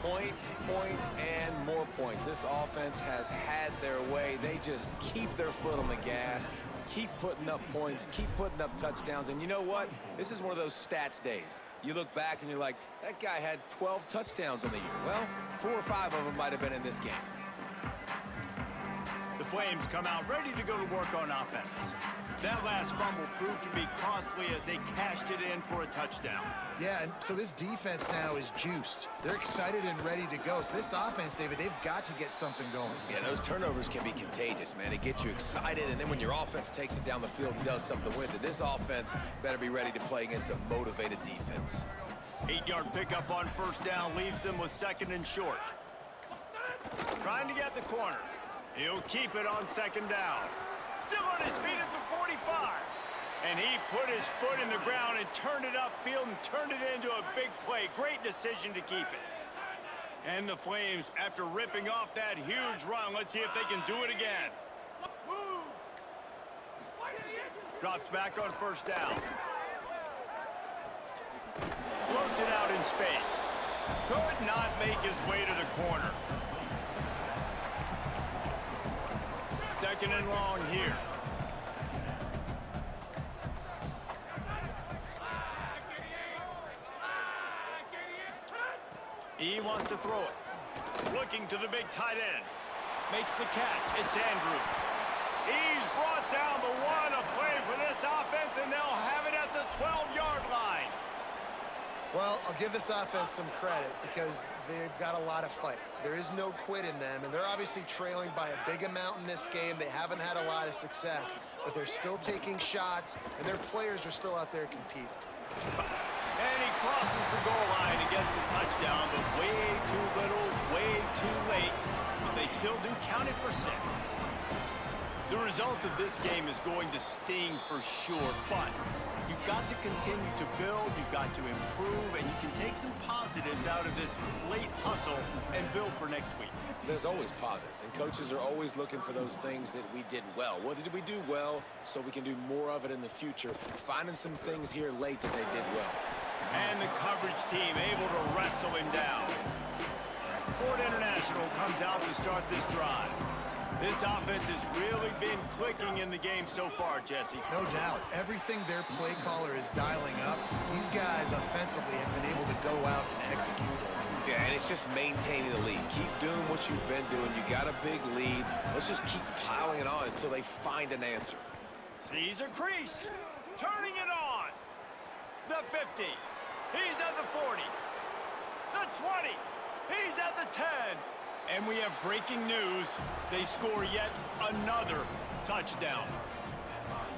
Points, points, and more points. This offense has had their way. They just keep their foot on the gas, keep putting up points, keep putting up touchdowns. And you know what? This is one of those stats days. You look back and you're like, that guy had 12 touchdowns in the year. Well, 4 or 5 of them might have been in this game. The Flames come out ready to go to work on offense. That last fumble proved to be costly as they cashed it in for a touchdown. Yeah, and so this defense now is juiced. They're excited and ready to go. So this offense, David, they've got to get something going. Yeah, those turnovers can be contagious, man. It gets you excited, and then when your offense takes it down the field and does something with it, this offense better be ready to play against a motivated defense. 8-yard pickup on 1st down leaves them with 2nd and short. Trying to get the corner. He'll keep it on 2nd down. Still on his feet at the 45. And he put his foot in the ground and turned it upfield and turned it into a big play. Great decision to keep it. And the Flames, after ripping off that huge run, let's see if they can do it again. Drops back on 1st down. Floats it out in space. Could not make his way to the corner. 2nd and long here. He wants to throw it. Looking to the big tight end. Makes the catch. It's Andrews. He's brought down the one. A play for this offense, and they'll have it at the 12-yard line. Well, I'll give this offense some credit because they've got a lot of fight. There is no quit in them, and they're obviously trailing by a big amount in this game. They haven't had a lot of success, but they're still taking shots, and their players are still out there competing. And he crosses the goal line and gets the touchdown, but way too little, way too late. But they still do count it for 6. The result of this game is going to sting for sure, but you've got to continue to build, you've got to improve, and you can take some positives out of this late hustle and build for next week. There's always positives, and coaches are always looking for those things that we did well. What did we do well so we can do more of it in the future? Finding some things here late that they did well. And the coverage team able to wrestle him down. Ford International comes out to start this drive. This offense has really been clicking in the game so far, Jesse. No doubt. Everything their play caller is dialing up, these guys offensively have been able to go out and execute it. Yeah, and it's just maintaining the lead. Keep doing what you've been doing. You got a big lead. Let's just keep piling it on until they find an answer. Sees a crease. Turning it on. The 50. He's at the 40. The 20. He's at the 10. And we have breaking news. They score yet another touchdown.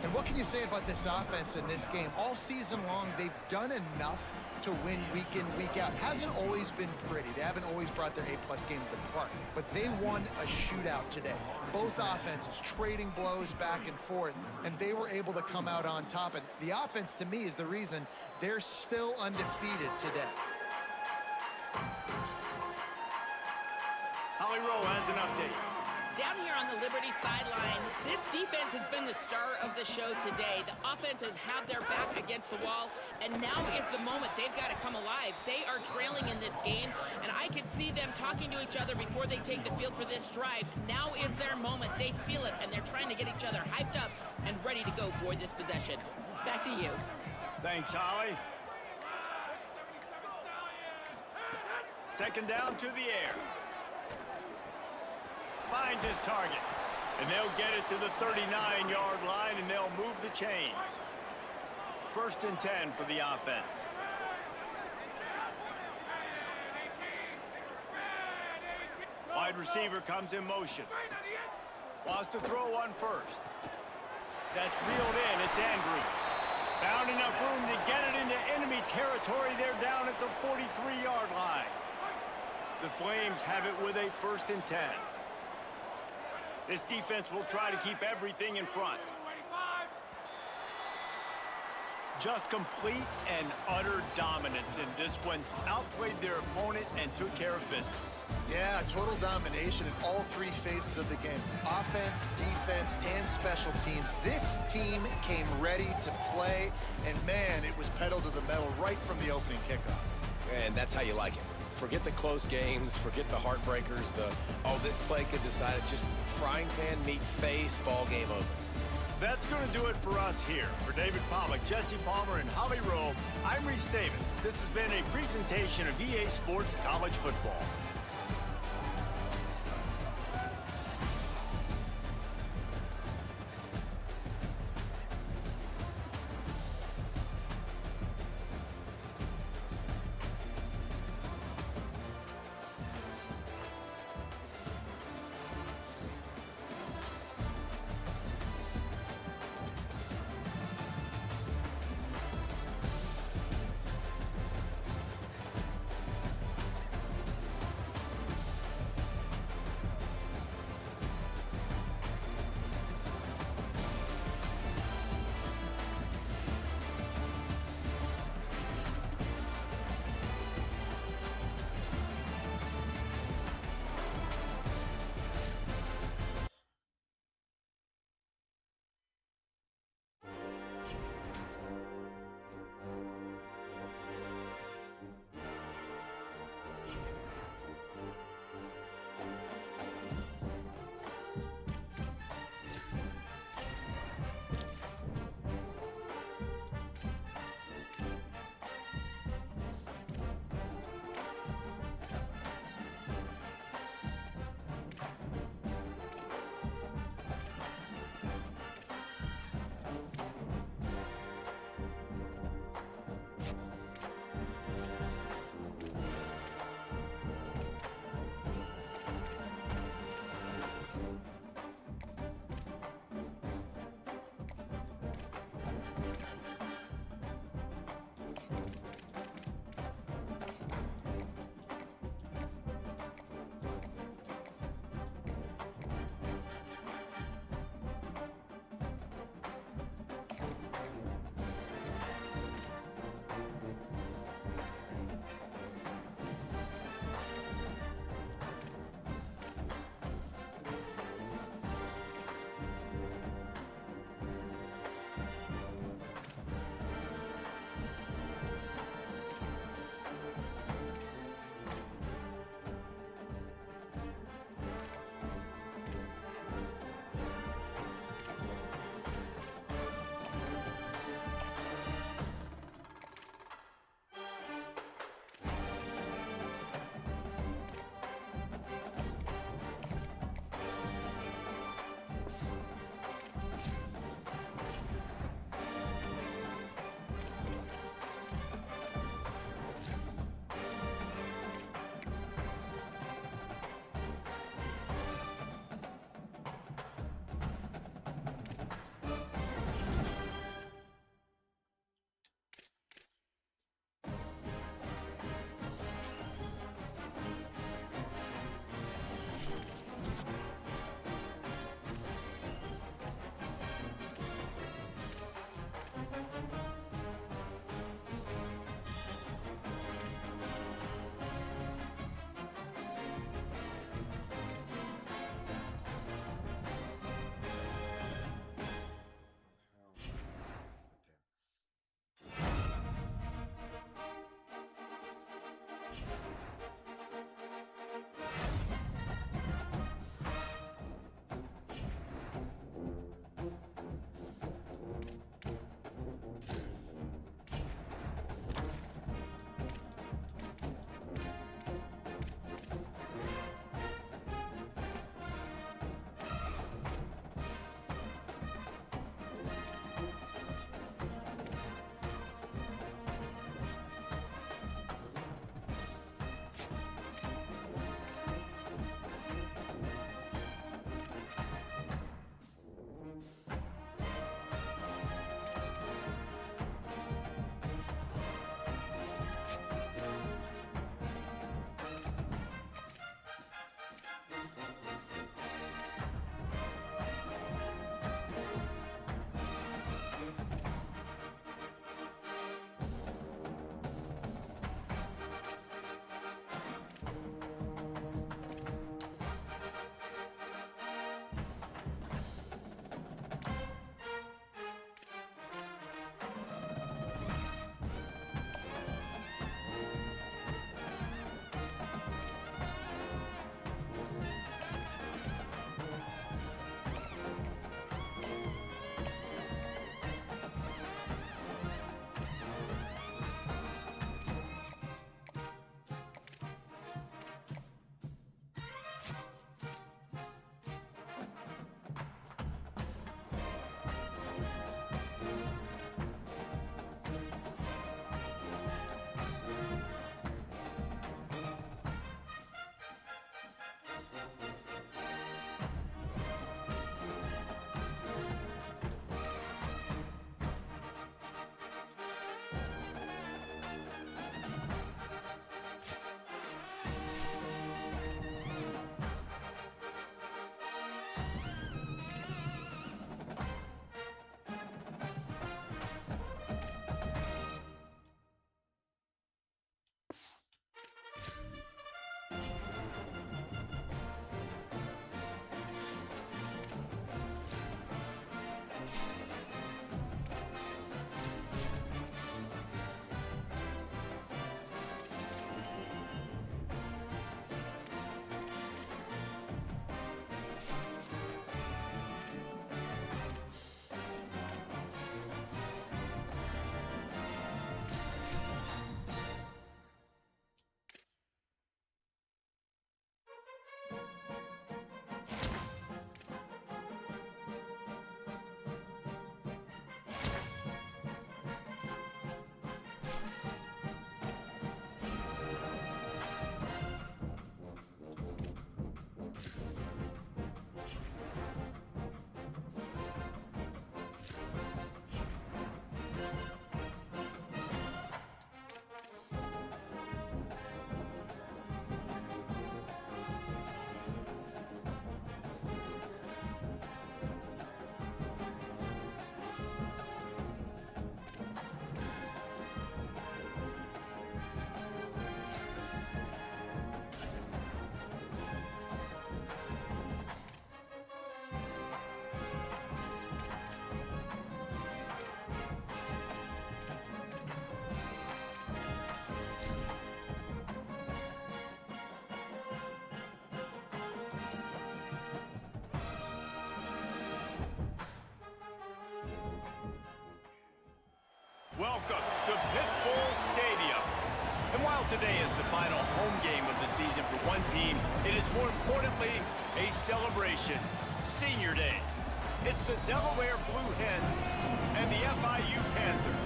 And what can you say about this offense in this game? All season long, they've done enough to win week in, week out. Hasn't always been pretty. They haven't always brought their A-plus game to the park. But they won a shootout today. Both offenses trading blows back and forth, and they were able to come out on top. And the offense, to me, is the reason they're still undefeated today. Holly Rowe has an update. Down here on the Liberty sideline, this defense has been the star of the show today. The offense has had their back against the wall, and now is the moment they've got to come alive. They are trailing in this game, and I can see them talking to each other before they take the field for this drive. Now is their moment. They feel it, and they're trying to get each other hyped up and ready to go for this possession. Back to you. Thanks, Holly. 2nd down to the air. finds his target. And they'll get it to the 39-yard line, and they'll move the chains. 1st and 10 for the offense. Wide receiver comes in motion. Wants to throw one first. That's reeled in. It's Andrews. Found enough room to get it into enemy territory. They're down at the 43-yard line. The Flames have it with a 1st and 10. This defense will try to keep everything in front. Just complete and utter dominance in this one. Outplayed their opponent and took care of business. Yeah, total domination in all 3 phases of the game. Offense, defense, and special teams. This team came ready to play, and man, it was pedal to the metal right from the opening kickoff. And that's how you like it. Forget the close games, forget the heartbreakers, this play could decide it. Just frying pan, meat face, ball game over. That's going to do it for us here. For David Pollack, Jesse Palmer, and Holly Rowe, I'm Reese Davis. This has been a presentation of EA Sports College Football. welcome to Pitbull Stadium. And while today is the final home game of the season for one team, it is more importantly a celebration, Senior Day. It's the Delaware Blue Hens and the FIU Panthers.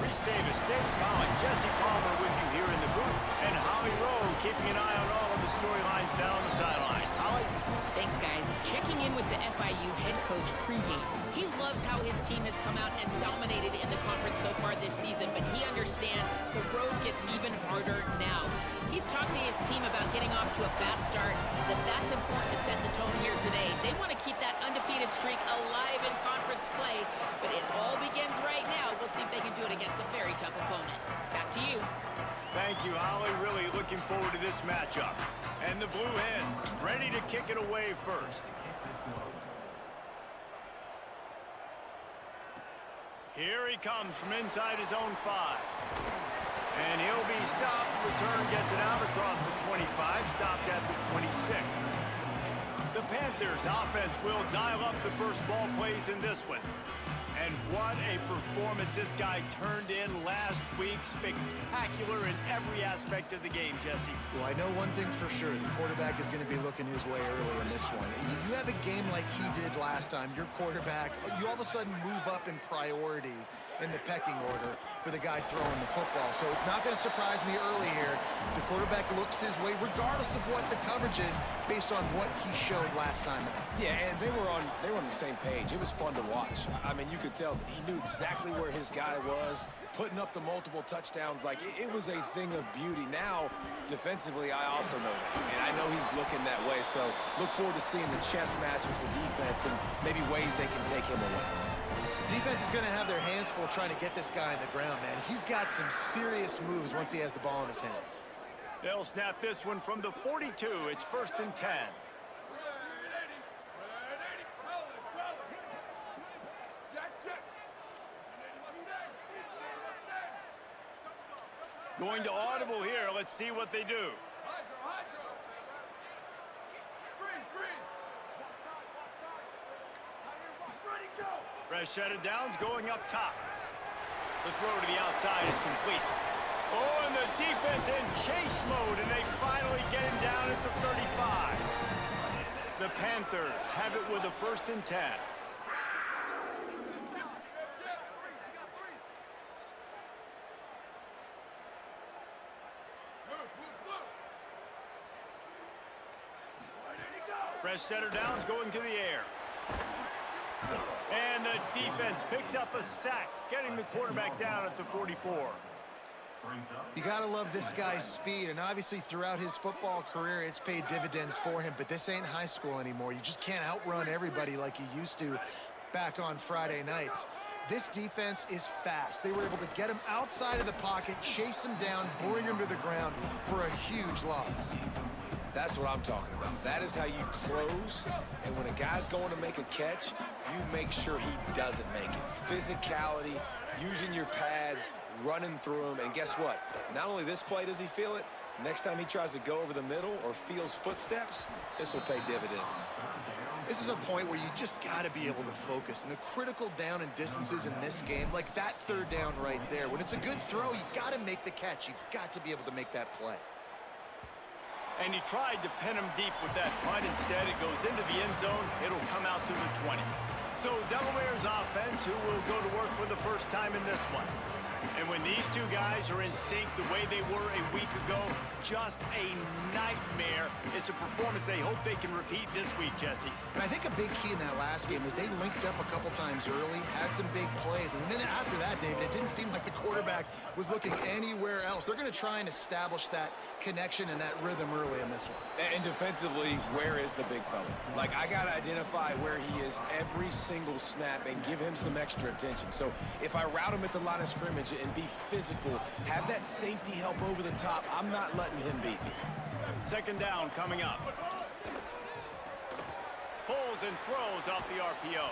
Reese Davis, Dave Collin, Jesse Palmer with you here in the booth, and Holly Rowe keeping an eye on all of the storylines down the sidelines. Holly? Thanks, guys. Checking in with the FIU head coach pregame. He loves how his team has come out and dominated in the conference so far this season, but he understands the road gets even harder now. He's talked to his team about getting off to a fast start, that's important to set the tone here today. They want to keep that undefeated streak alive in conference play, but it all begins right now. We'll see if they can do it against a very tough opponent. Back to you. Thank you, Holly. Really looking forward to this matchup. And the Blue Hens ready to kick it away first. Here he comes from inside his own 5. And he'll be stopped. Return gets it out across the 25, stopped at the 26. The Panthers offense will dial up the first ball plays in this one. And what a performance this guy turned in last week. Spectacular in every aspect of the game, Jesse. Well, I know one thing for sure. The quarterback is going to be looking his way early in this one. You have a game like he did last time. Your quarterback, you all of a sudden move up in priority in the pecking order for the guy throwing the football. So it's not going to surprise me early here if the quarterback looks his way, regardless of what the coverage is, based on what he showed last time out. Yeah, and they were on the same page. It was fun to watch. I mean, you could tell that he knew exactly where his guy was, putting up the multiple touchdowns. Like, it was a thing of beauty. Now, defensively, I also know that. And I know he's looking that way. So look forward to seeing the chess match with the defense and maybe ways they can take him away. Defense is going to have their hands full trying to get this guy on the ground, man. He's got some serious moves once he has the ball in his hands. They'll snap this one from the 42. It's 1st and 10. Going to audible here. Let's see what they do. Fresh set of downs going up top. The throw to the outside is complete. Oh, and the defense in chase mode, and they finally get him down at the 35. The Panthers have it with a 1st and 10. Fresh setter downs going to the air. And the defense picks up a sack, getting the quarterback down at the 44. You got to love this guy's speed, and obviously throughout his football career, it's paid dividends for him, but this ain't high school anymore. You just can't outrun everybody like you used to back on Friday nights. This defense is fast. They were able to get him outside of the pocket, chase him down, bring him to the ground for a huge loss. That's what I'm talking about. That is how you close. And when a guy's going to make a catch, you make sure he doesn't make it. Physicality, using your pads, running through them. And guess what? Not only this play does he feel it, next time he tries to go over the middle or feels footsteps, this will pay dividends. This is a point where you just got to be able to focus. And the critical down and distances in this game, like that 3rd down right there, when it's a good throw, you got to make the catch. You got to be able to make that play. And he tried to pin him deep with that punt. Instead, it goes into the end zone. It'll come out to the 20. So Delaware's offense, who will go to work for the first time in this one. And when these two guys are in sync the way they were a week ago, just a nightmare. It's a performance they hope they can repeat this week, Jesse. And I think a big key in that last game was they linked up a couple times early, had some big plays, and then after that, David, it didn't seem like the quarterback was looking anywhere else. They're going to try and establish that connection and that rhythm early in this one. And defensively, where is the big fella? Like, I got to identify where he is every single snap and give him some extra attention. So if I route him at the line of scrimmage and be physical, have that safety help over the top, I'm not letting him beat me. 2nd down coming up. Pulls and throws off the RPO.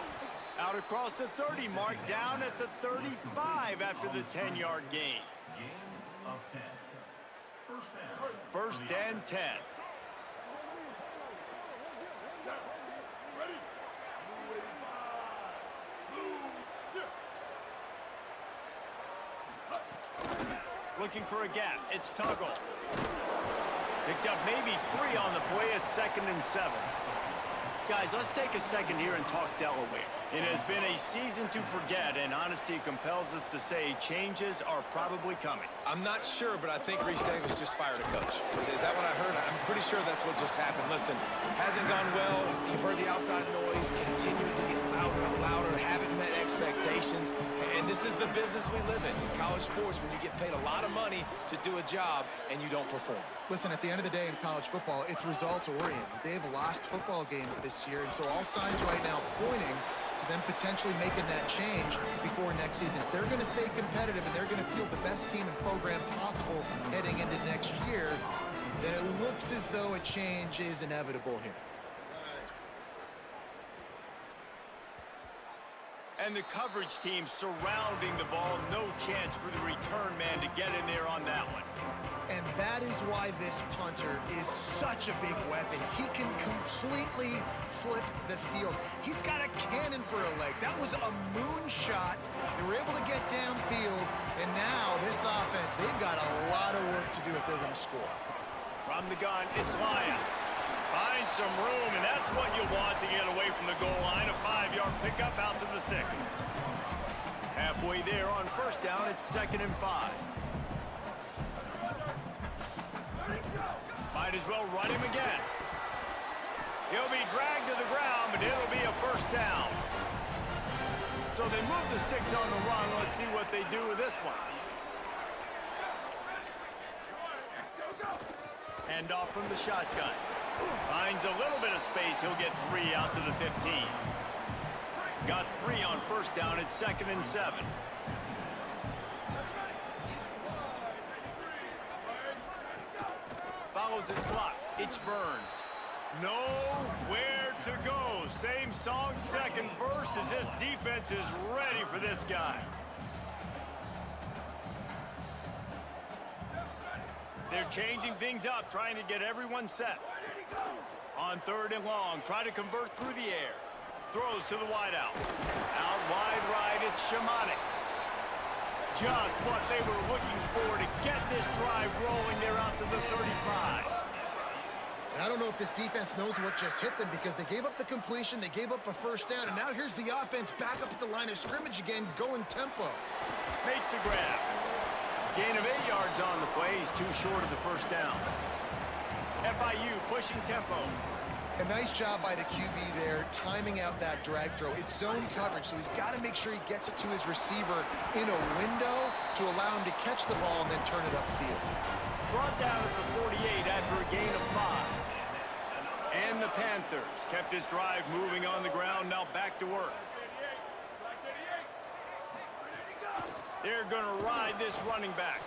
Out across the 30 mark, down at the 35 after the 10-yard gain. Gain of 10. 1st and 10. Looking for a gap. It's Tuggle. Picked up maybe 3 on the play at 2nd and 7. Guys, let's take a second here and talk Delaware. It has been a season to forget, and honesty compels us to say changes are probably coming. I'm not sure, but I think Reese Davis just fired a coach. Is that what I heard? I'm pretty sure that's what just happened. Listen, hasn't gone well. You've heard the outside noise, continuing to get louder and louder, haven't met expectations. And this is the business we live in college sports, when you get paid a lot of money to do a job and you don't perform. Listen, at the end of the day in college football, it's results-oriented. They've lost football games this year, and so all signs right now pointing to them potentially making that change before next season. If they're going to stay competitive and they're going to field the best team and program possible heading into next year, then it looks as though a change is inevitable here. And the coverage team surrounding the ball. No chance for the return man to get in there on that one. And that is why this punter is such a big weapon. He can completely flip the field. He's got a cannon for a leg. That was a moonshot. They were able to get downfield. And now this offense, they've got a lot of work to do if they're going to score. From the gun, it's Lyons. Find some room, and that's what you want to get away from the goal line. A 5-yard pickup out to the 6. Halfway there on first down, it's 2nd and 5. Might as well run him again. He'll be dragged to the ground, but it'll be a first down. So they move the sticks on the run. Let's see what they do with this one. Hand off from the shotgun. Finds a little bit of space. He'll get 3 out to the 15. Got 3 on first down. It's 2nd and 7. Follows his blocks. It's Burns. Nowhere to go. Same song, second verse, as this defense is ready for this guy. They're changing things up, trying to get everyone set. On 3rd and long, try to convert through the air. Throws to the wideout. Out wide right, it's Shimonik. Just what they were looking for to get this drive rolling. They're out to the 35. And I don't know if this defense knows what just hit them, because they gave up the completion, they gave up a first down, and now here's the offense back up at the line of scrimmage again, going tempo. Makes the grab. Gain of 8 yards on the play. He's too short of the first down. FIU pushing tempo. A nice job by the QB there, timing out that drag throw. It's zone coverage, so he's got to make sure he gets it to his receiver in a window to allow him to catch the ball and then turn it upfield. Brought down at the 48 after a gain of 5. And the Panthers kept this drive moving on the ground, now back to work. They're going to ride this running back.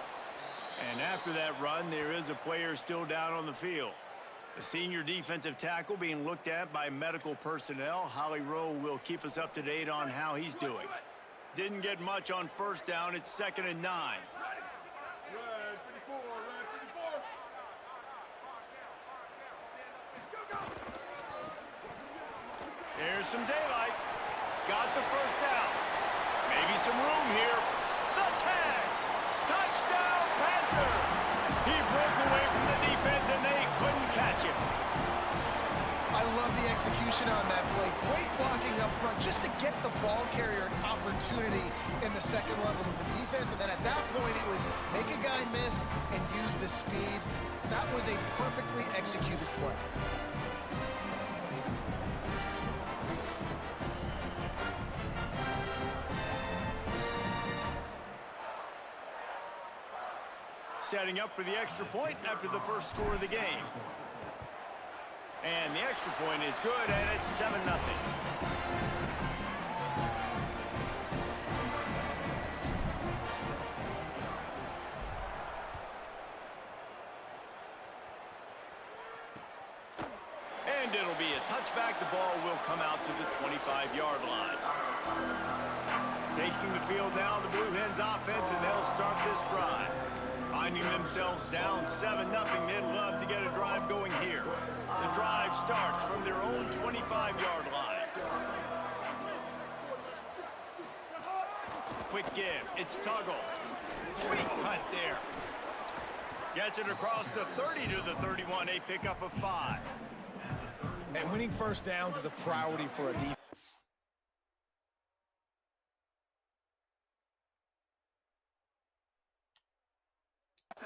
And after that run, there is a player still down on the field. The senior defensive tackle being looked at by medical personnel. Holly Rowe will keep us up to date on how he's doing. Didn't get much on first down. It's 2nd and 9. There's some daylight. Got the first down. Maybe some room here. The tag. Touchdown, Panthers. He broke away from the defense, and they couldn't catch him. I love the execution on that play. Great blocking up front just to get the ball carrier an opportunity in the second level of the defense. And then at that point, it was make a guy miss and use the speed. That was a perfectly executed play. Setting up for the extra point after the first score of the game. And the extra point is good, and it's 7-0. And it'll be a touchback. The ball will come out to the 25-yard line. Taking the field now, the Blue Hens offense, and they'll start this drive. Finding themselves down 7-0, they'd love to get a drive going here. The drive starts from their own 25-yard line. Quick give, it's Tuggle. Sweet cut there. Gets it across the 30 to the 31, a pickup of 5. And winning first downs is a priority for a defense.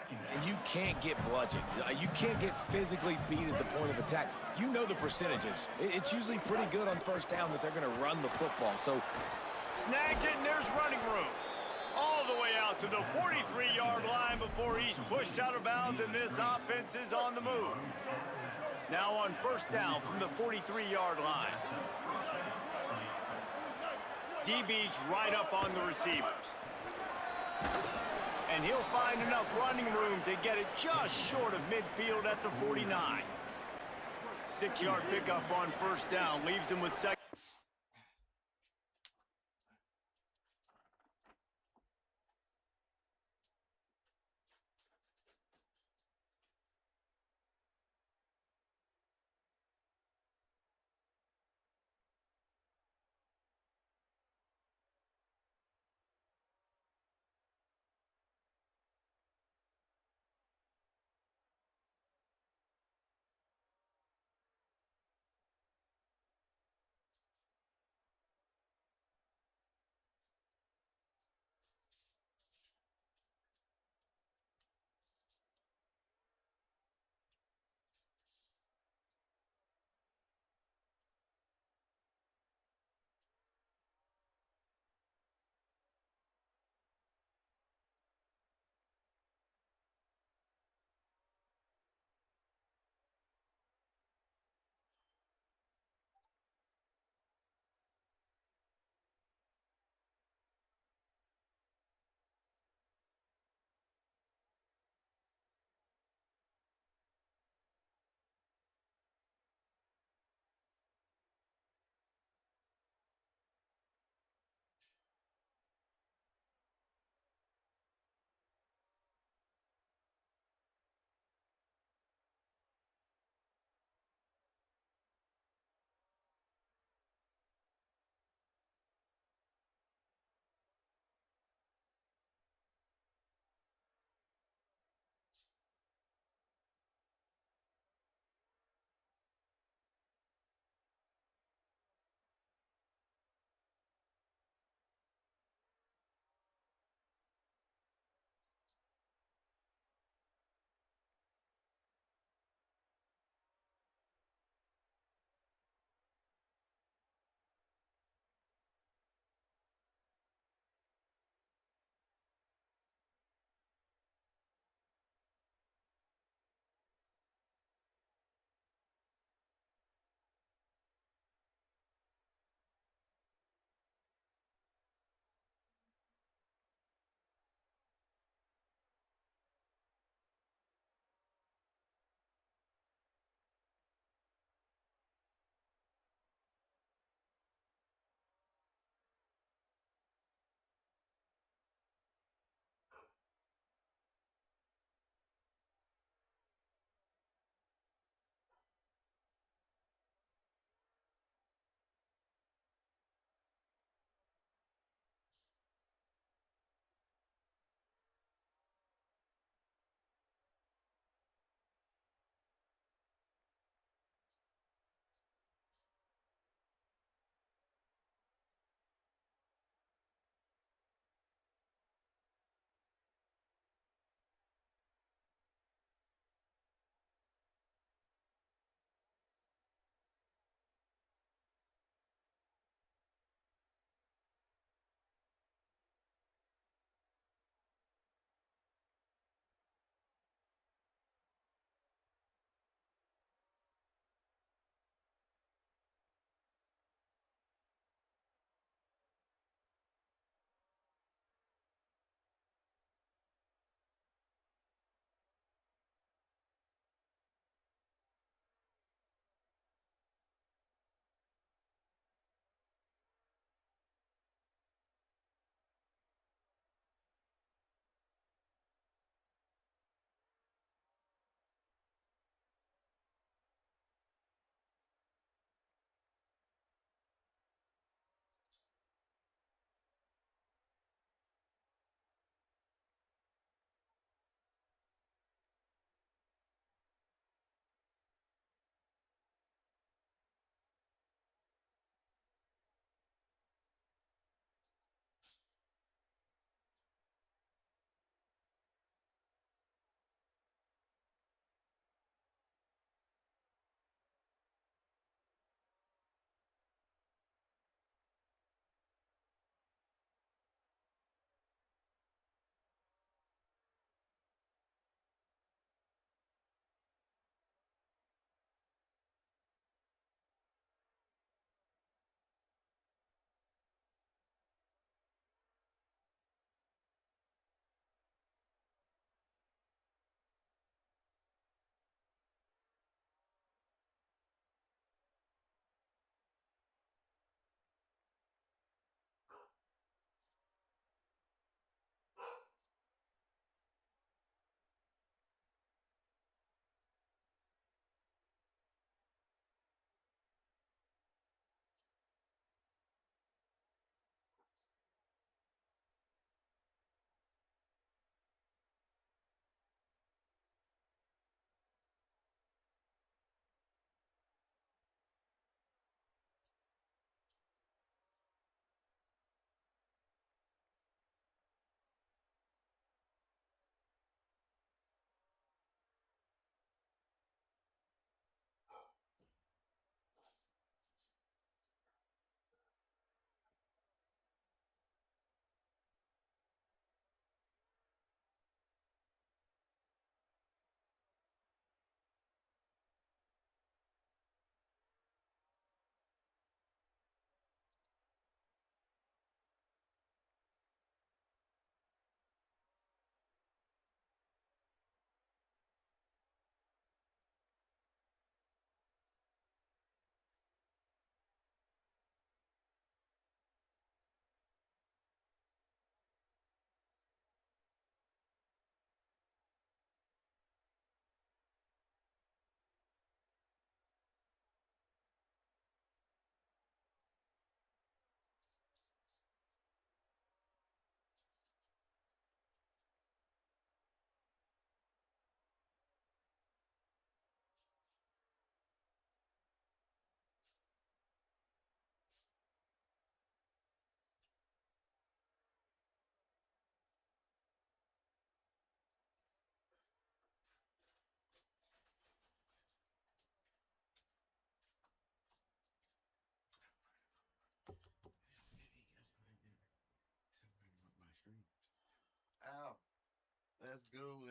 And you can't get bludgeoned. You can't get physically beat at the point of attack. You know the percentages. It's usually pretty good on first down that they're going to run the football. So Snagged it, and there's running room. All the way out to the 43-yard line before he's pushed out of bounds, and this offense is on the move. Now on first down from the 43-yard line. DB's right up on the receivers. And he'll find enough running room to get it just short of midfield at the 49. 6-yard pickup on first down leaves him with second.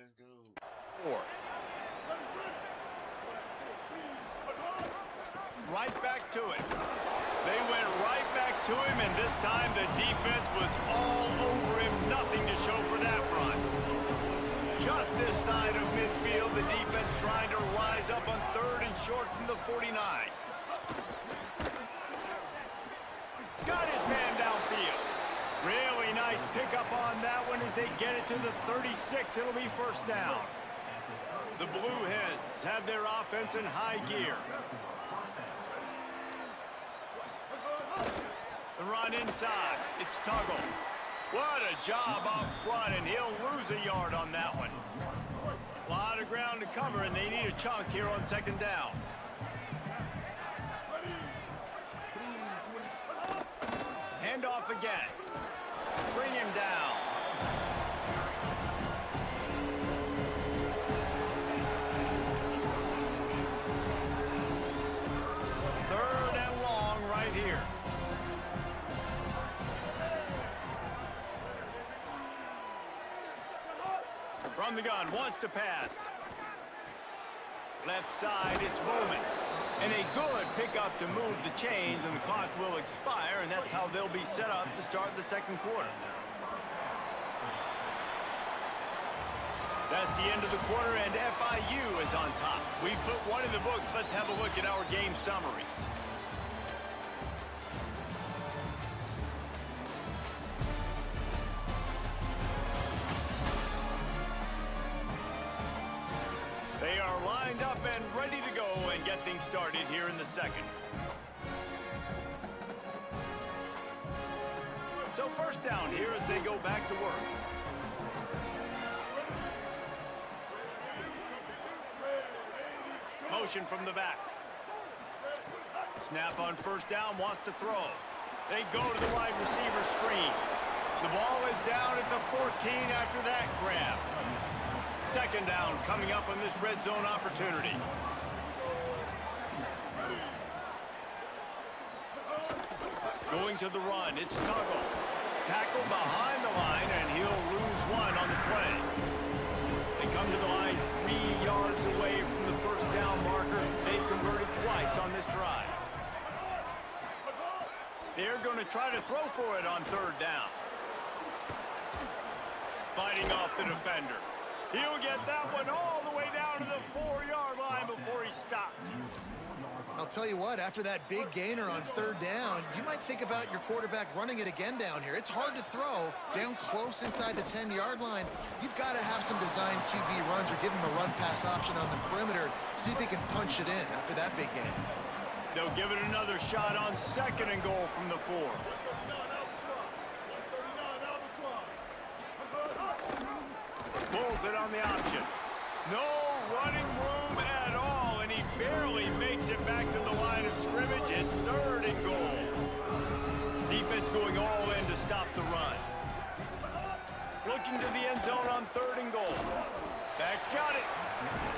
let's go. 4. Right back to it. They went right back to him, and this time the defense was all over him. Nothing to show for that run. Just this side of midfield, the defense trying to rise up on 3rd and short from the 49. Got his man downfield. Really nice pickup on that one as they get it to the 36. It'll be first down. The Blue Hens have their offense in high gear. The run inside. It's Tuggle. What a job up front, and he'll lose a yard on that one. A lot of ground to cover, and they need a chunk here on 2nd down. Hand off again. Bring him down. Third and long right here. From the gun, wants to pass. Left side, it's Bowman. And a good pickup to move the chains, and the clock will expire, and that's how they'll be set up to start the 2nd quarter. That's the end of the quarter, and FIU is on top. We put one in the books. Let's have a look at our game summary. They are lined up and ready to go and get things started here in the 2nd. So first down here as they go back to work. Motion from the back. Snap on first down, wants to throw. They go to the wide receiver screen. The ball is down at the 14 after that grab. 2nd down coming up on this red zone opportunity. Going to the run, it's Tuggle. Tackle behind the line, and he'll lose one on the play. They come to the line 3 yards away from the first down marker. They've converted twice on this drive. They're going to try to throw for it on 3rd down. Fighting off the defender. He'll get that one all the way down to the 4-yard line before he stopped. I'll tell you what, after that big gainer on 3rd down, you might think about your quarterback running it again down here. It's hard to throw down close inside the 10-yard line. You've got to have some designed QB runs or give him a run-pass option on the perimeter. See if he can punch it in after that big gain. They'll give it another shot on 2nd and goal from the 4. Pulls it on the option. No running room at all, and he barely makes it back to the line of scrimmage. It's 3rd and goal. Defense going all in to stop the run. Looking to the end zone on 3rd and goal. Back's got it.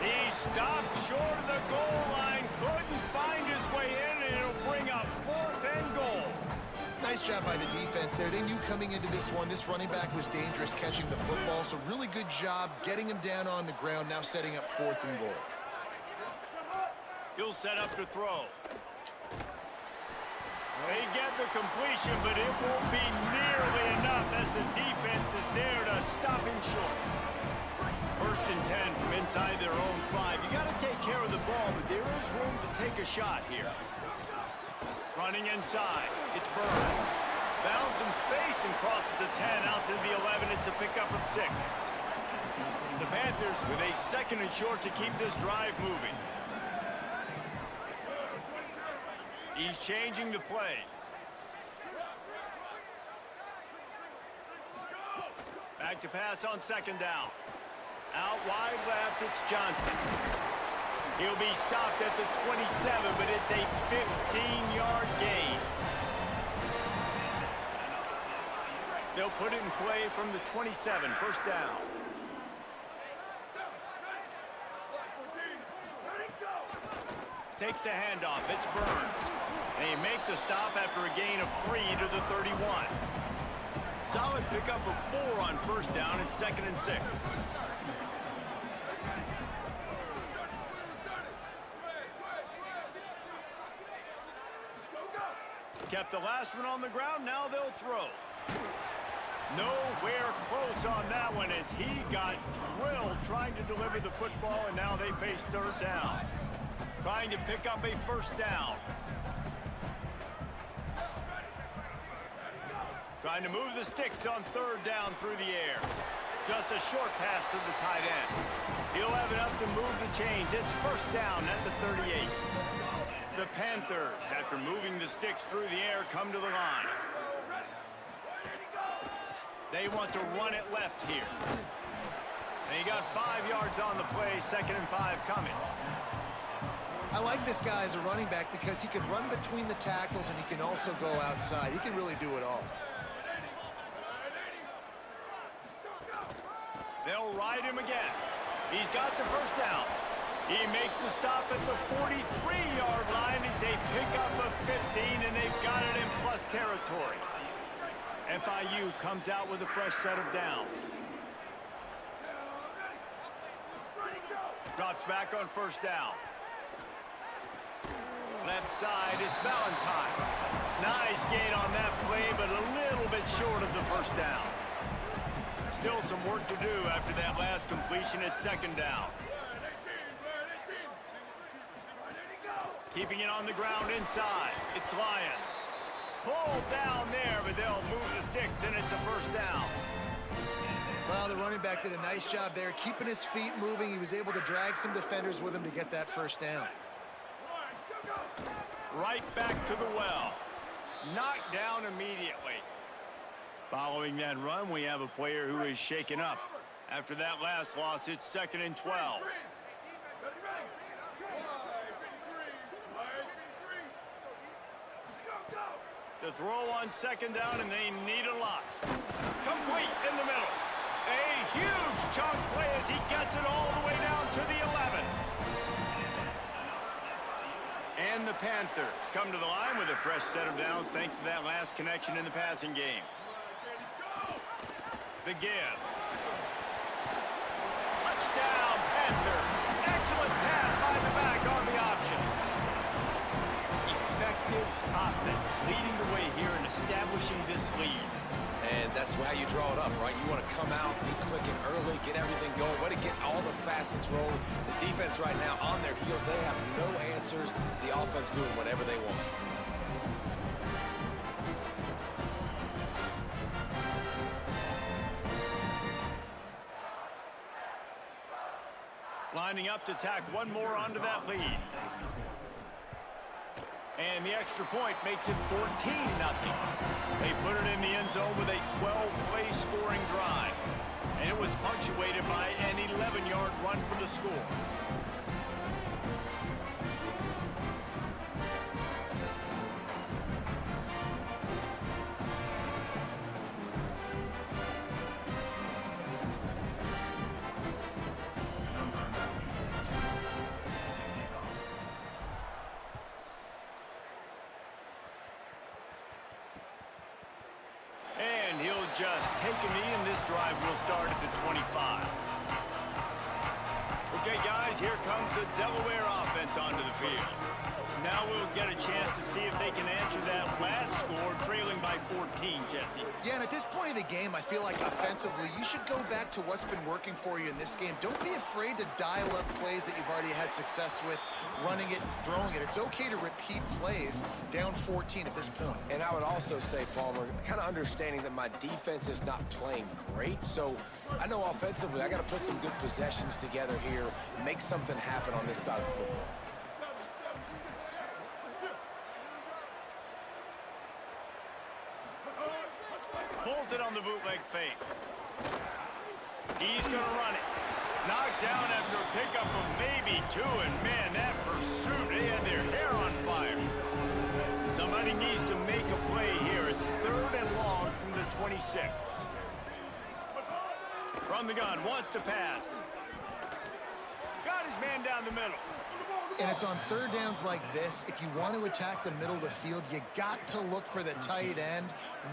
He stopped short of the goal line, couldn't find his way in, and it'll bring up 4th and goal. Nice job by the defense there. They knew coming into this one, this running back was dangerous catching the football, so really good job getting him down on the ground, now setting up 4th and goal. He'll set up to throw. They get the completion, but it won't be nearly enough as the defense is there to stop him short. 1st and 10 from inside their own 5. You got to take care of the ball, but there is room to take a shot here. Running inside, it's Burns. Found some space and crosses the 10 out to the 11. It's a pickup of 6. The Panthers with a 2nd and short to keep this drive moving. He's changing the play. Back to pass on 2nd down. Out wide left, it's Johnson. He'll be stopped at the 27, but it's a 15-yard gain. They'll put it in play from the 27, 1st down. Takes the handoff, it's Burns. And he make the stop after a gain of 3 to the 31. Solid pickup of 4 on 1st down and 2nd and 6. the last one on the ground. Now they'll throw. Nowhere close on that one as he got drilled trying to deliver the football, and now they face third down. Trying to pick up a first down. Trying to move the sticks on third down through the air. Just a short pass to the tight end. He'll have enough to move the chains. It's first down at the 38. The Panthers, after moving the sticks through the air, come to the line. They want to run it left here. And he got 5 yards on the play, 2nd and 5 coming. I like this guy as a running back because he can run between the tackles and he can also go outside. He can really do it all. They'll ride him again. He's got the first down. He makes the stop at the 43-yard line. It's a pickup of 15, and they've got it in plus territory. FIU comes out with a fresh set of downs. Drops back on first down. Left side, it's Valentine. Nice gain on that play, but a little bit short of the first down. Still some work to do after that last completion at 2nd down. Keeping it on the ground inside. It's Lions. Pulled down there, but they'll move the sticks, and it's a first down. Well, the running back did a nice job there, keeping his feet moving. He was able to drag some defenders with him to get that first down. Right back to the well. Knocked down immediately. Following that run, we have a player who is shaken up. After that last loss, it's 2nd and 12. The throw on 2nd down, and they need a lot. Complete in the middle. A huge chunk play as he gets it all the way down to the 11. And the Panthers come to the line with a fresh set of downs thanks to that last connection in the passing game. The give. Touchdown, Panthers. Excellent pass by the back on the option. Effective offense leading the way here and establishing this lead. And that's how you draw it up, right? You want to come out, be clicking early, get everything going, way to get all the facets rolling. The defense right now on their heels, they have no answers. The offense doing whatever they want. Lining up to tack one more onto that lead. And the extra point makes it 14-0. They put it in the end zone with a 12-play scoring drive. And it was punctuated by an 11-yard run for the score. And he'll just take a knee, and this drive will start at the 25. Okay, guys, here comes the Delaware offense onto the field. Now we'll get a chance to see if they can answer that last score, trailing by 14, Jesse. Yeah, and at this point of the game, I feel like offensively, you should go back to what's been working for you in this game. Don't be afraid to dial up plays that you've already had success with, running it and throwing it. It's okay to repeat plays down 14 at this point. And I would also say, Palmer, kind of understanding that my defense is not playing great, so I know offensively I got to put some good possessions together here, make something happen on this side of the football. Pulls it on the bootleg fake. He's going to run it. Knocked down after a pickup of maybe 2, and man, that pursuit, they had their hair on fire. Somebody needs to make a play here. It's 3rd and long from the 26. From the gun, wants to pass. Got his man down the middle. And it's on 3rd downs like this. If you want to attack the middle of the field, you got to look for the tight end.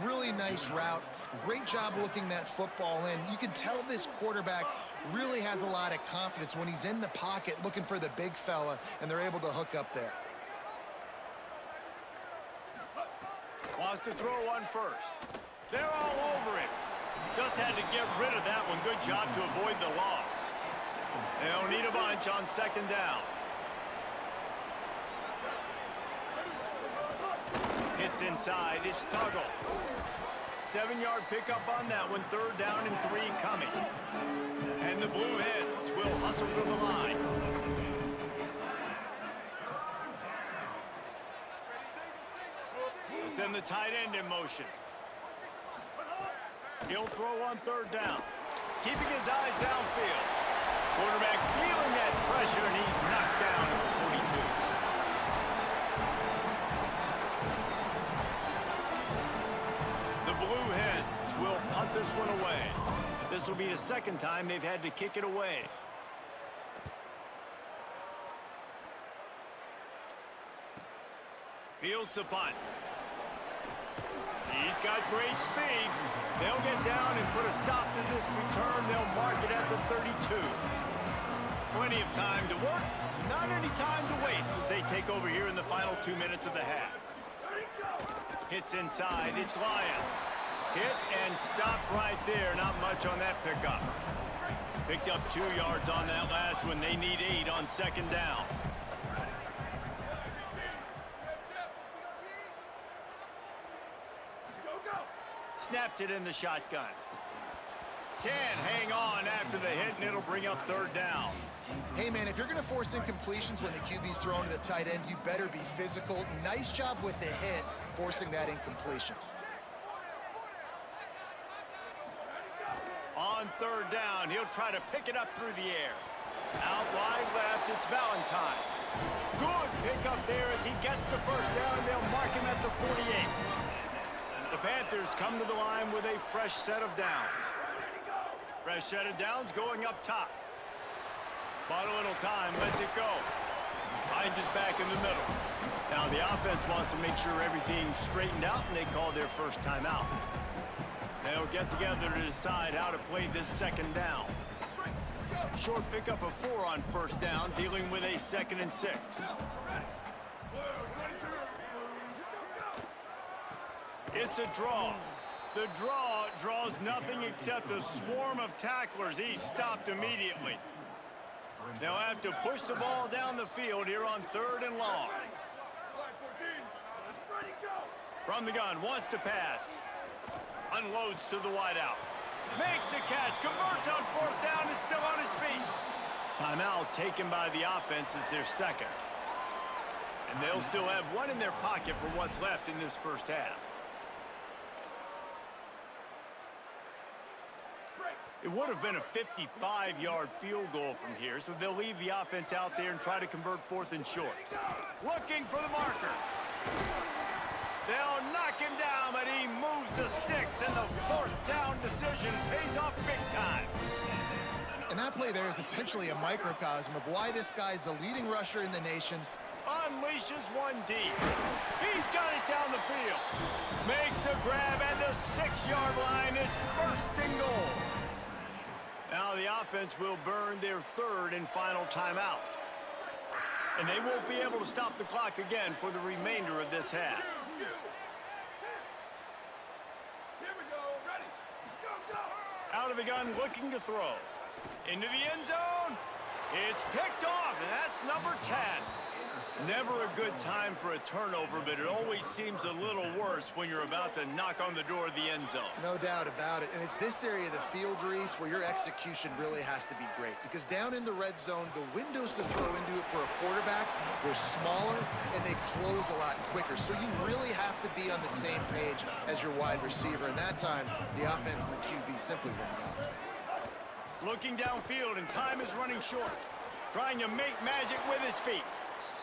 Really nice route. Great job looking that football in. You can tell this quarterback really has a lot of confidence when he's in the pocket looking for the big fella, and they're able to hook up there. wants to throw on first. They're all over him. Just had to get rid of that one. Good job to avoid the loss. They'll need a bunch on second down. Hits inside. It's Tuggle. 7-yard pickup on that one. Third down and 3 coming. And the Blue Hens will hustle to the line. We'll send the tight end in motion. He'll throw on third down. Keeping his eyes downfield. Quarterback feeling that pressure, and he's knocked down at the 42. The Blue Hens will punt this one away. This will be the second time they've had to kick it away. Fields the punt. He's got great speed. They'll get down and put a stop to this return. They'll mark it at the 32. Plenty of time to work. Not any time to waste as they take over here in the final 2 minutes of the half. Hits inside. It's Lions. Hit and stop right there. Not much on that pickup. Picked up 2 yards on that last one. They need 8 on second down. Snaps it in the shotgun. Can't hang on after the hit, and it'll bring up third down. Hey, man, if you're going to force incompletions when the QB's thrown to the tight end, you better be physical. Nice job with the hit, forcing that incompletion. On third down, he'll try to pick it up through the air. Out wide left, it's Valentine. Good pickup there as he gets the first down, and they'll mark him at the 48. The Panthers come to the line with a fresh set of downs. Fresh set of downs going up top. Bought a little time, lets it go. Hines is back in the middle. Now the offense wants to make sure everything's straightened out, and they call their first timeout. They'll get together to decide how to play this second down. Short pickup of 4 on first down, dealing with a 2nd and 6. It's a draw. The draw draws nothing except a swarm of tacklers. He's stopped immediately. They'll have to push the ball down the field here on third and long. From the gun, wants to pass. Unloads to the wideout. Makes a catch, converts on fourth down, is still on his feet. Timeout taken by the offense is their second. And they'll still have one in their pocket for what's left in this first half. It would have been a 55-yard field goal from here, so they'll leave the offense out there and try to convert fourth and short. Looking for the marker. They'll knock him down, but he moves the sticks, and the fourth down decision pays off big time. And that play there is essentially a microcosm of why this guy's the leading rusher in the nation. Unleashes one deep. He's got it down the field. Makes the grab at the 6-yard line. It's first and goal. Now the offense will burn their third and final timeout. And they won't be able to stop the clock again for the remainder of this half. Out of the gun, looking to throw. Into the end zone. It's picked off, and that's number 10. Never a good time for a turnover, but it always seems a little worse when you're about to knock on the door of the end zone. No doubt about it. And it's this area of the field, Reese, where your execution really has to be great. Because down in the red zone, the windows to throw into it for a quarterback, they're smaller, and they close a lot quicker. So you really have to be on the same page as your wide receiver. And that time, the offense and the QB simply weren't out. Looking downfield, and time is running short. Trying to make magic with his feet.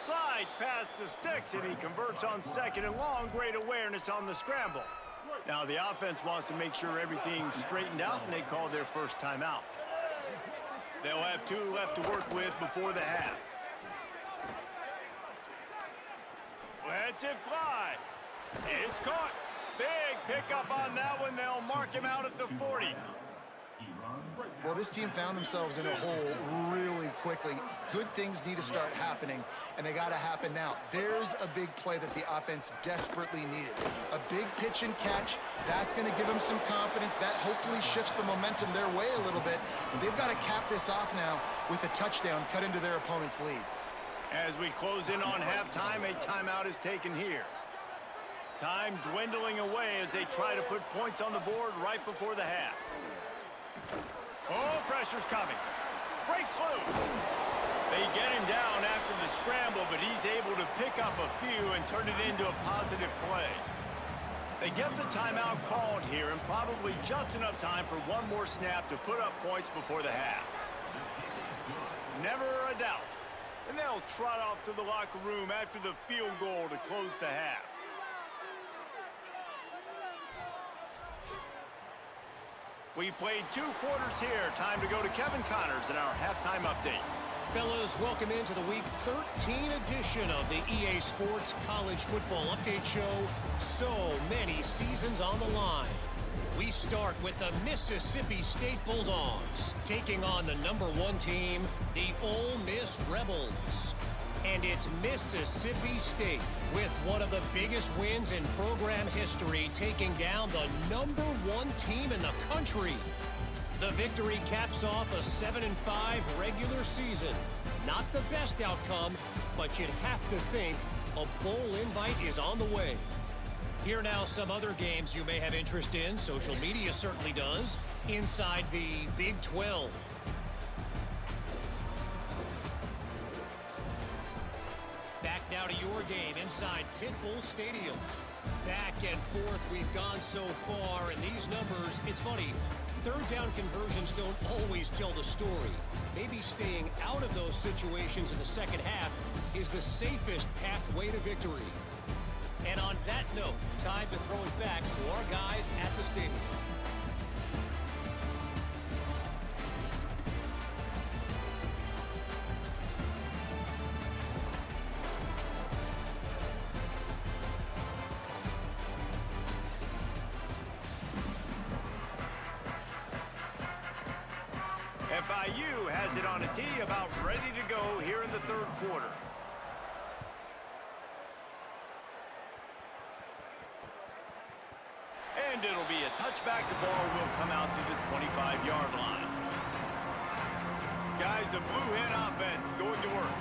Slides past the sticks, and he converts on second and long. Great awareness on the scramble. Now the offense wants to make sure everything's straightened out, and they call their first timeout. They'll have 2 left to work with before the half. Lets it fly. It's caught. Big pickup on that one. They'll mark him out at the 40. downs. Well, this team found themselves in a hole really quickly. Good things need to start happening, and they got to happen now. There's a big play that the offense desperately needed. A big pitch and catch. That's going to give them some confidence. That hopefully shifts the momentum their way a little bit. They've got to cap this off now with a touchdown cut into their opponent's lead. As we close in on halftime, a timeout is taken here. Time dwindling away as they try to put points on the board right before the half. Oh, pressure's coming. Breaks loose. They get him down after the scramble, but he's able to pick up a few and turn it into a positive play. They get the timeout called here, and probably just enough time for one more snap to put up points before the half. Never a doubt. And they'll trot off to the locker room after the field goal to close the half. We've played 2 quarters here. Time to go to Kevin Connors in our halftime update. Fellas, welcome into the Week 13 edition of the EA Sports College Football Update Show. So many seasons on the line. We start with the Mississippi State Bulldogs, taking on the #1 team, the Ole Miss Rebels. And it's Mississippi State with one of the biggest wins in program history, taking down the #1 team in the country. The victory caps off a 7-5 regular season. Not the best outcome, but you'd have to think a bowl invite is on the way. Here now some other games you may have interest in. Social media certainly does. Inside the Big 12. Back now to your game inside Pitbull Stadium. Back and forth we've gone so far, and these numbers, it's funny, third down conversions don't always tell the story. Maybe staying out of those situations in the second half is the safest pathway to victory. And on that note, time to throw it back to our guys at the stadium. FIU has it on a tee, about ready to go here in the third quarter. And it'll be a touchback. The ball will come out to the 25-yard line. Guys, the Blue Hen offense going to work.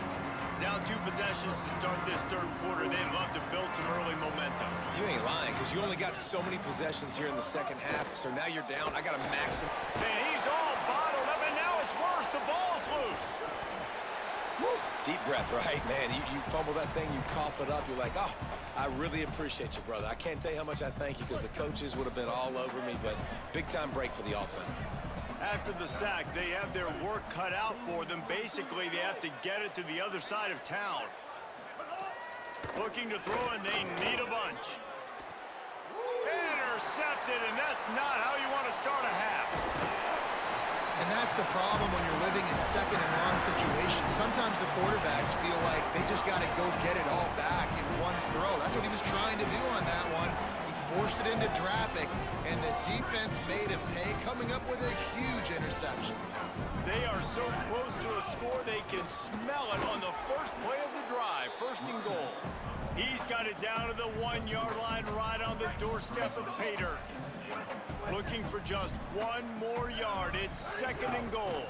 Down 2 possessions to start this third quarter. They'd love to build some early momentum. You ain't lying, because you only got so many possessions here in the second half, so now you're down. I got to max him. And he's all bottled up, and now it's worse. The ball's loose. Woo. Deep breath, right? Man, you fumble that thing, you cough it up. You're like, oh, I really appreciate you, brother. I can't tell you how much I thank you, because the coaches would have been all over me, but big-time break for the offense. After the sack, they have their work cut out for them. Basically, they have to get it to the other side of town. Looking to throw, and they need a bunch. Intercepted, and that's not how you want to start a half. And that's the problem when you're living in second and long situations. Sometimes the quarterbacks feel like they just got to go get it all back in one throw. That's what he was trying to do on that one. He forced it into traffic, and the defense made him pay, coming up with a huge interception. They are so close to a score, they can smell it on the first play of the drive. First and goal. He's got it down to the 1-yard line, right on the doorstep of Pater. Looking for just one more yard. It's second and goal.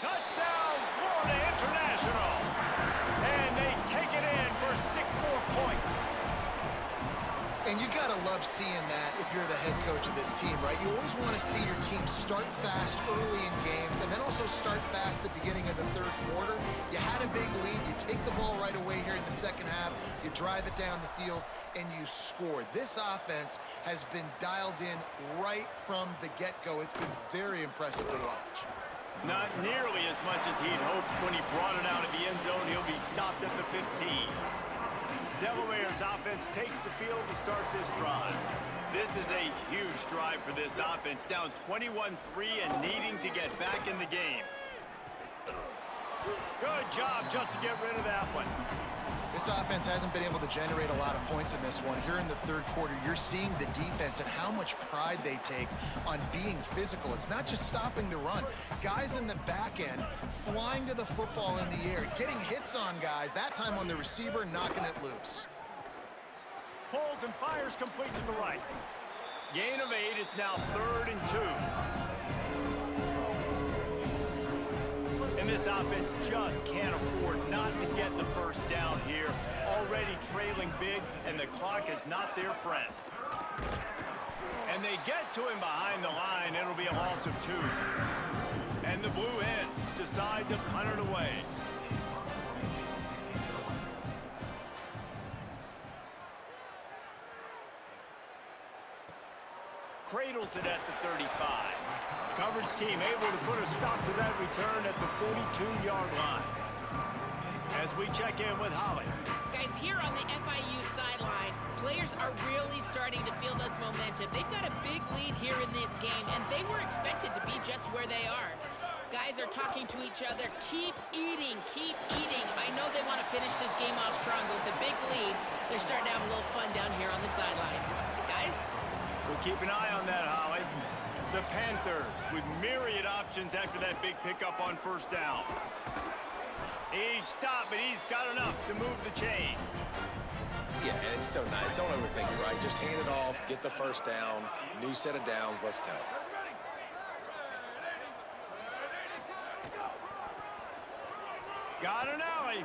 Touchdown, Florida International. And they take it in for 6 more points. And you got to love seeing that if you're the head coach of this team, right? You always want to see your team start fast early in games and then also start fast at the beginning of the third quarter. You had a big lead. You take the ball right away here in the second half. You drive it down the field, and you scored. This offense has been dialed in right from the get-go. It's been very impressive to watch. Not nearly as much as he'd hoped when he brought it out of the end zone. He'll be stopped at the 15. Delaware's offense takes the field to start this drive. This is a huge drive for this offense, down 21-3 and needing to get back in the game. Good job just to get rid of that one. This offense hasn't been able to generate a lot of points in this one. Here in the third quarter, you're seeing the defense and how much pride they take on being physical. It's not just stopping the run. Guys in the back end flying to the football in the air, getting hits on guys, that time on the receiver, knocking it loose. Pulls and fires complete to the right. Gain of 8. It's now 3rd and 2. And this offense just can't afford not to get the first down here. Already trailing big, and the clock is not their friend. And they get to him behind the line. It'll be a loss of 2. And the Blue Hens decide to punt it away. Cradles it at the 35. Coverage team able to put a stop to that return at the 42-yard line. As we check in with Holly. Guys, here on the FIU sideline, players are really starting to feel this momentum. They've got a big lead here in this game, and they were expected to be just where they are. Guys are talking to each other. Keep eating, keep eating. I know they want to finish this game off strong, but with a big lead, they're starting to have a little fun down here on the sideline. Guys? We'll keep an eye on that, Holly. The Panthers with myriad options after that big pickup on first down. He's stopped, but he's got enough to move the chain. Yeah, and it's so nice. Don't overthink it, right? Just hand it off, get the first down, new set of downs, let's go. Got an alley.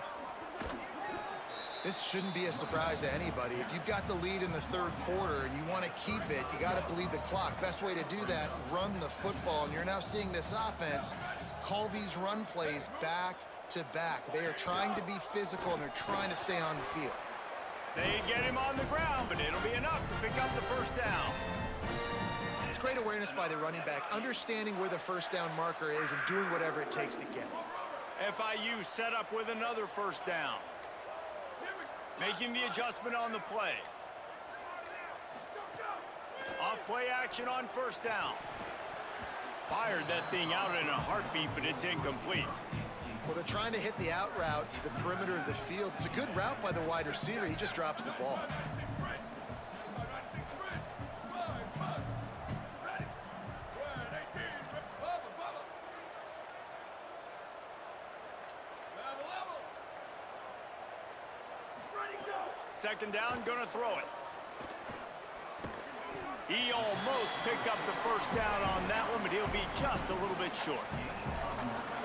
This shouldn't be a surprise to anybody. If you've got the lead in the third quarter and you want to keep it, you got to bleed the clock. Best way to do that, run the football. And you're now seeing this offense call these run plays back to back. They are trying to be physical, and they're trying to stay on the field. They get him on the ground, but it'll be enough to pick up the first down. It's great awareness by the running back, understanding where the first down marker is and doing whatever it takes to get it. FIU set up with another first down. Making the adjustment on the play. Off play action on first down. Fired that thing out in a heartbeat, but it's incomplete. Well, they're trying to hit the out route to the perimeter of the field. It's a good route by the wide receiver. He just drops the ball. Second down, gonna throw it. He almost picked up the first down on that one, but he'll be just a little bit short.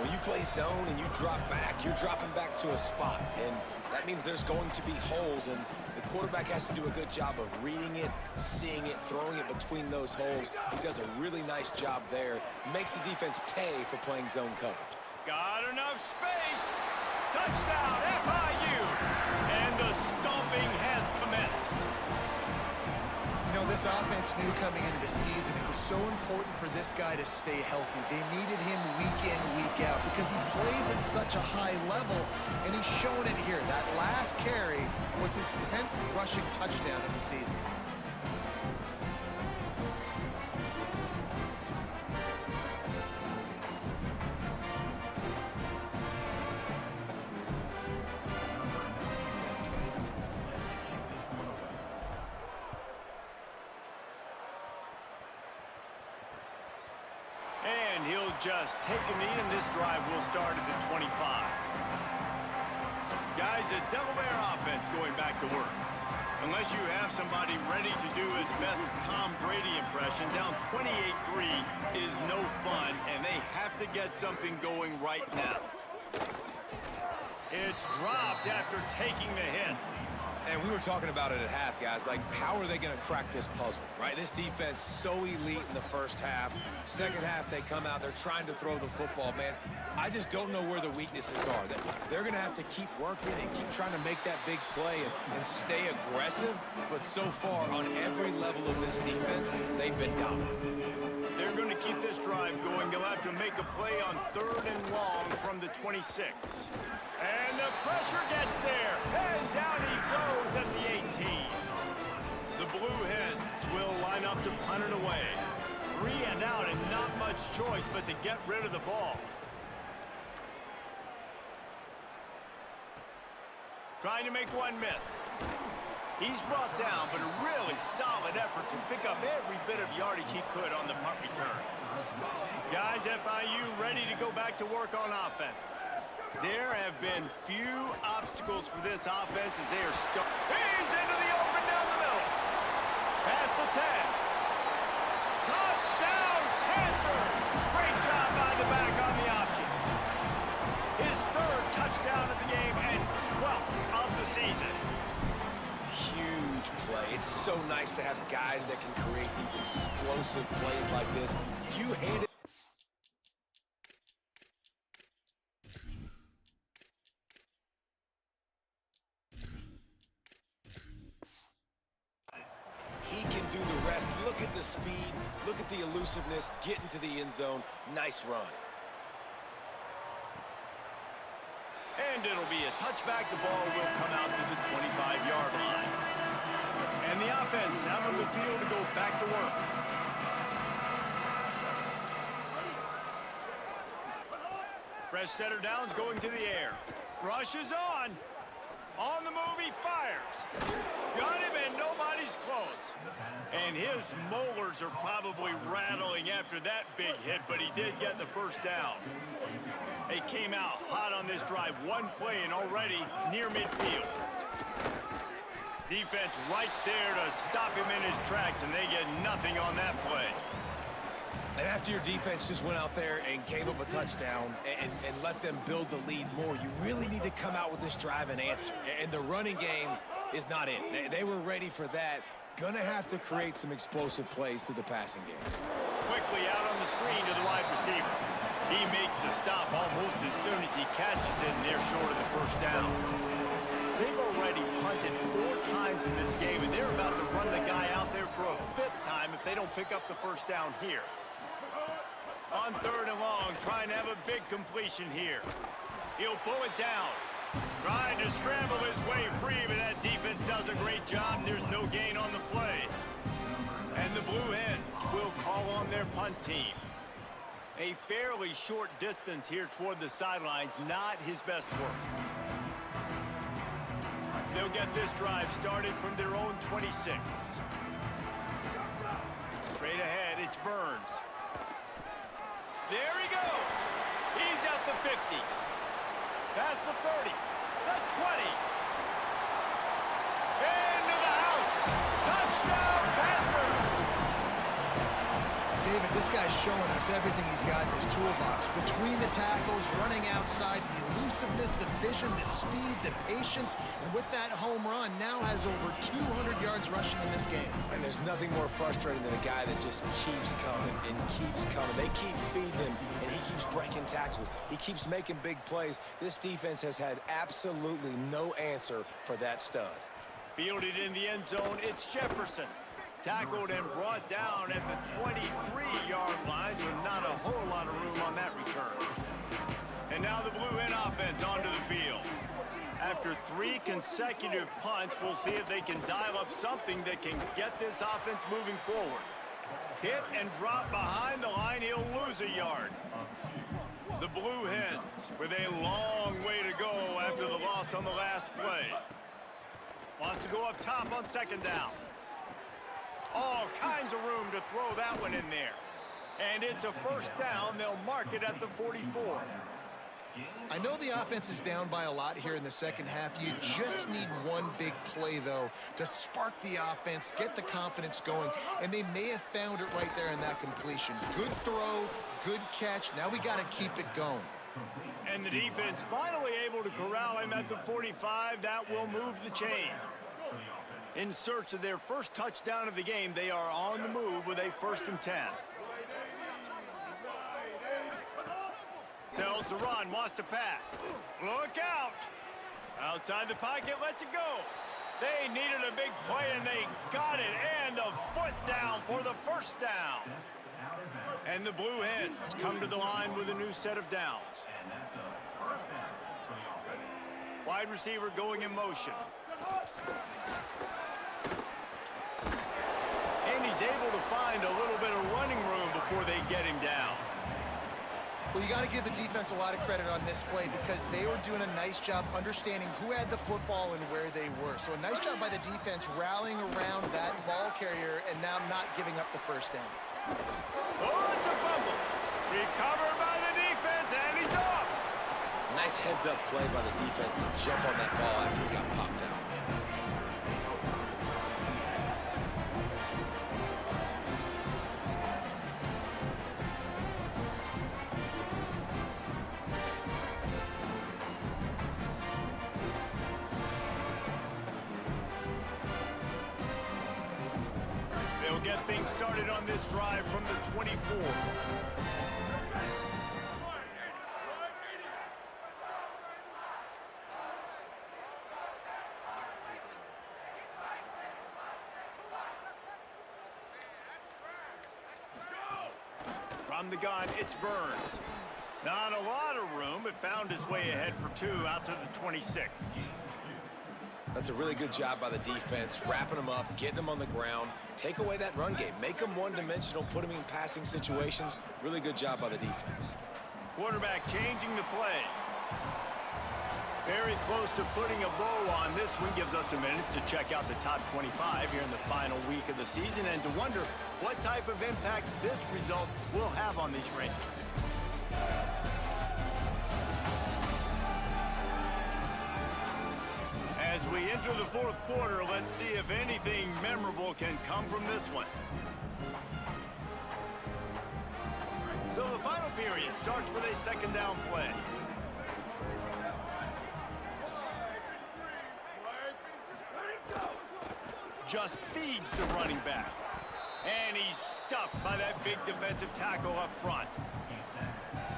When you play zone and you drop back, you're dropping back to a spot. And that means there's going to be holes, and the quarterback has to do a good job of reading it, seeing it, throwing it between those holes. He does a really nice job there. Makes the defense pay for playing zone coverage. Got enough space. Touchdown, FIU. And the stomping has commenced. You know, this offense knew coming into the season it was so important for this guy to stay healthy. They needed him week in, week out because he plays at such a high level, and he's shown it here. That last carry was his 10th rushing touchdown of the season. And he'll just take a knee, and this drive will start at the 25. Guys, a Devil Bear offense going back to work. Unless you have somebody ready to do his best Tom Brady impression, down 28-3 is no fun, and they have to get something going right now. It's dropped after taking the hit. And we were talking about it at half, guys. Like, how are they going to crack this puzzle, right? This defense so elite in the first half. Second half, they come out. They're trying to throw the football, man. I just don't know where the weaknesses are. They're going to have to keep working and keep trying to make that big play and stay aggressive. But so far, on every level of this defense, they've been dominant. They're going to keep this drive going. They'll have to make a play on 3rd and long from the 26. And the pressure gets there. And down he goes at the 18. The Blue Hens will line up to punt it away. 3 and out, and not much choice but to get rid of the ball. Trying to make one miss. He's brought down, but a really solid effort to pick up every bit of yardage he could on the punt return. Guys, FIU ready to go back to work on offense. There have been few obstacles for this offense as they are stuck. He's into the open down the middle. Past the 10. Touchdown, Panthers! Great job by the back on the option. His third touchdown of the game and 12th of the season. Huge play. It's so nice to have guys that can create these explosive plays like this. You hand it. He can do the rest. Look at the speed. Look at the elusiveness. Get into the end zone. Nice run. And it'll be a touchback. The ball will come out to the 25-yard line. And the offense out on the field to go back to work. Fresh setter downs going to the air. Rush is on. On the move, he fires. Got him, and nobody's close. And his molars are probably rattling after that big hit, but he did get the first down. They came out hot on this drive. One play and already near midfield. Defense right there to stop him in his tracks, and they get nothing on that play. And after your defense just went out there and gave up a touchdown and let them build the lead more, you really need to come out with this drive and answer. And the running game is not in. They were ready for that. Gonna have to create some explosive plays through the passing game. Quickly out on the screen to the wide receiver. He makes the stop almost as soon as he catches it, and they're short of the first down. They've already punted 4 times in this game, and they're about to run the guy out there for a 5th time if they don't pick up the first down here. On 3rd and long, trying to have a big completion here. He'll pull it down. Trying to scramble his way free, but that defense does a great job, and there's no gain on the play. And the Blue Hens will call on their punt team. A fairly short distance here toward the sidelines, not his best work. They'll get this drive started from their own 26. Straight ahead, it's Burns. There he goes. He's at the 50. Past the 30. The 20. Into the house. Touchdown, Panthers. David, this guy's showing us everything he's got in his toolbox. Between the tackles, running outside, the elusiveness, the vision, the speed, the patience, and with that home run, now has over 200 yards rushing in this game. And there's nothing more frustrating than a guy that just keeps coming and keeps coming. They keep feeding him, and he keeps breaking tackles. He keeps making big plays. This defense has had absolutely no answer for that stud. Fielded in the end zone, it's Jefferson. Tackled and brought down at the 23-yard line, so not a whole lot of room on that return. And now the Blue Hen offense onto the field. After 3 consecutive punts, we'll see if they can dial up something that can get this offense moving forward. Hit and drop behind the line, he'll lose a yard. The Blue Hens with a long way to go after the loss on the last play. Wants to go up top on 2nd down. All kinds of room to throw that one in there. And it's a first down. They'll mark it at the 44. I know the offense is down by a lot here in the second half. You just need one big play, though, to spark the offense, get the confidence going, and they may have found it right there in that completion. Good throw, good catch. Now we got to keep it going. And the defense finally able to corral him at the 45. That will move the chain. In search of their first touchdown of the game, they are on the move with a 1st and 10. Tells to run, wants to pass. Look out! Outside the pocket, lets it go. They needed a big play, and they got it. And the foot down for the first down. And the Blue Hens come to the line with a new set of downs. Wide receiver going in motion. And he's able to find a little bit of running room before they get him down. Well, you got to give the defense a lot of credit on this play because they were doing a nice job understanding who had the football and where they were. So a nice job by the defense rallying around that ball carrier and now not giving up the first down. Oh, it's a fumble. Recovered by the defense, and he's off. Nice heads-up play by the defense to jump on that ball after he got popped out. They'll get things started on this drive from the 24. From the gun, it's Burns. Not a lot of room, but found his way ahead for 2 out to the 26. That's a really good job by the defense, wrapping them up, getting them on the ground, take away that run game, make them one-dimensional, put them in passing situations. Really good job by the defense. Quarterback changing the play. Very close to putting a bow on this one. Gives us a minute to check out the top 25 here in the final week of the season and to wonder what type of impact this result will have on these rankings. As we enter the fourth quarter, let's see if anything memorable can come from this one. So the final period starts with a second down play. Just feeds the running back. And he's stuffed by that big defensive tackle up front.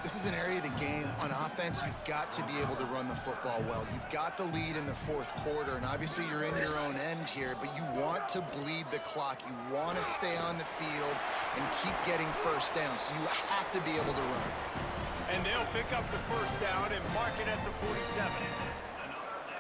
This is an area of the game on offense you've got to be able to run the football well. You've got the lead in the fourth quarter, and obviously you're in your own end here, but you want to bleed the clock. You want to stay on the field and keep getting first down, so you have to be able to run. And they'll pick up the first down and mark it at the 47.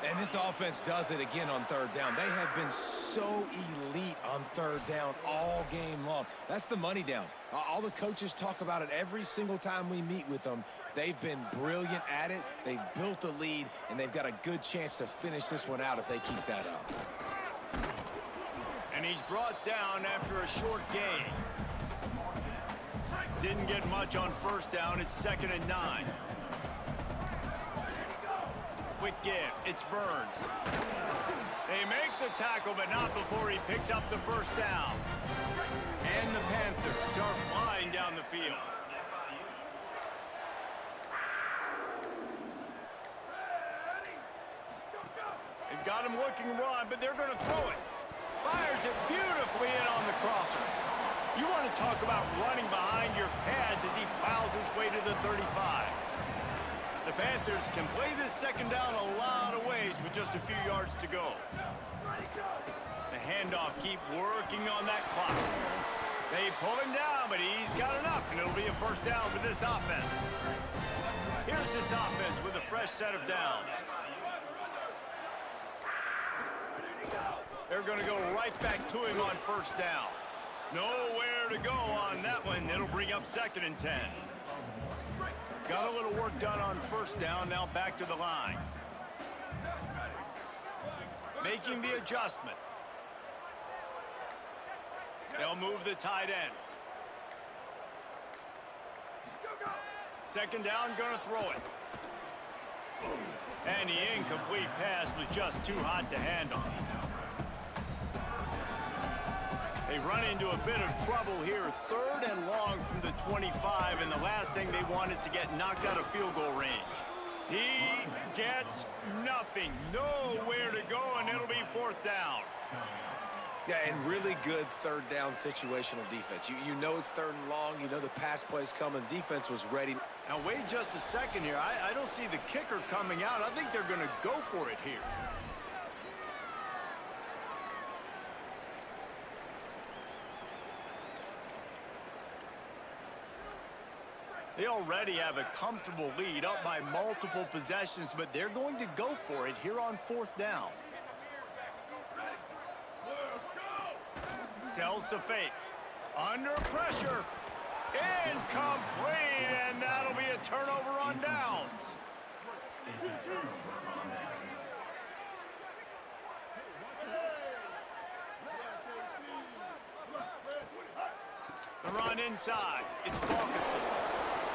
And this offense does it again on third down. They have been so elite on third down all game long. That's the money down. All the coaches talk about it every single time we meet with them. They've been brilliant at it. They've built the lead, and they've got a good chance to finish this one out if they keep that up. And he's brought down after a short gain. Didn't get much on first down. It's 2nd and 9. Quick give. It's Burns. They make the tackle, but not before he picks up the first down. And the Panthers are flying down the field. They've got him looking run, but they're going to throw it. Fires it beautifully in on the crosser. You want to talk about running behind your pads as he plows his way to the 35. The Panthers can play this second down a lot of ways with just a few yards to go. The handoff, keep working on that clock. They pull him down, but he's got enough, and it'll be a first down for this offense. Here's this offense with a fresh set of downs. They're going to go right back to him on first down. Nowhere to go on that one. It'll bring up 2nd and 10. Got a little work done on first down, now back to the line. Making the adjustment. They'll move the tight end. 2nd down, gonna throw it. And the incomplete pass was just too hot to handle. They run into a bit of trouble here. 3rd and long from the 25, and the last thing they want is to get knocked out of field goal range. He gets nothing. Nowhere to go, and it'll be 4th down. Yeah, and really good third down situational defense. You know it's 3rd and long. You know the pass play's coming. Defense was ready. Now, wait just a second here. I don't see the kicker coming out. I think they're going to go for it here. They already have a comfortable lead, up by multiple possessions, but they're going to go for it here on 4th down. Sells to fake. Under pressure. Incomplete, and that'll be a turnover on downs. It's a turnover on downs. The run inside. It's Parkinson.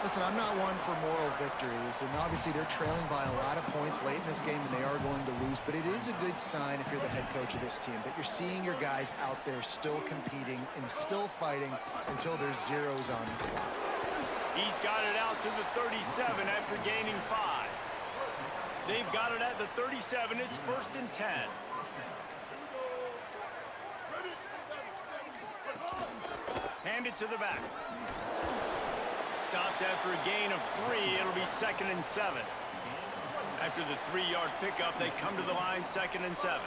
Listen, I'm not one for moral victories, and obviously they're trailing by a lot of points late in this game, and they are going to lose, but it is a good sign if you're the head coach of this team that you're seeing your guys out there still competing and still fighting until there's zeros on the clock. He's got it out to the 37 after gaining 5. They've got it at the 37. It's 1st and 10. Hand it to the back. Stopped after a gain of 3. It'll be 2nd and 7. After the 3-yard pickup, they come to the line 2nd and 7.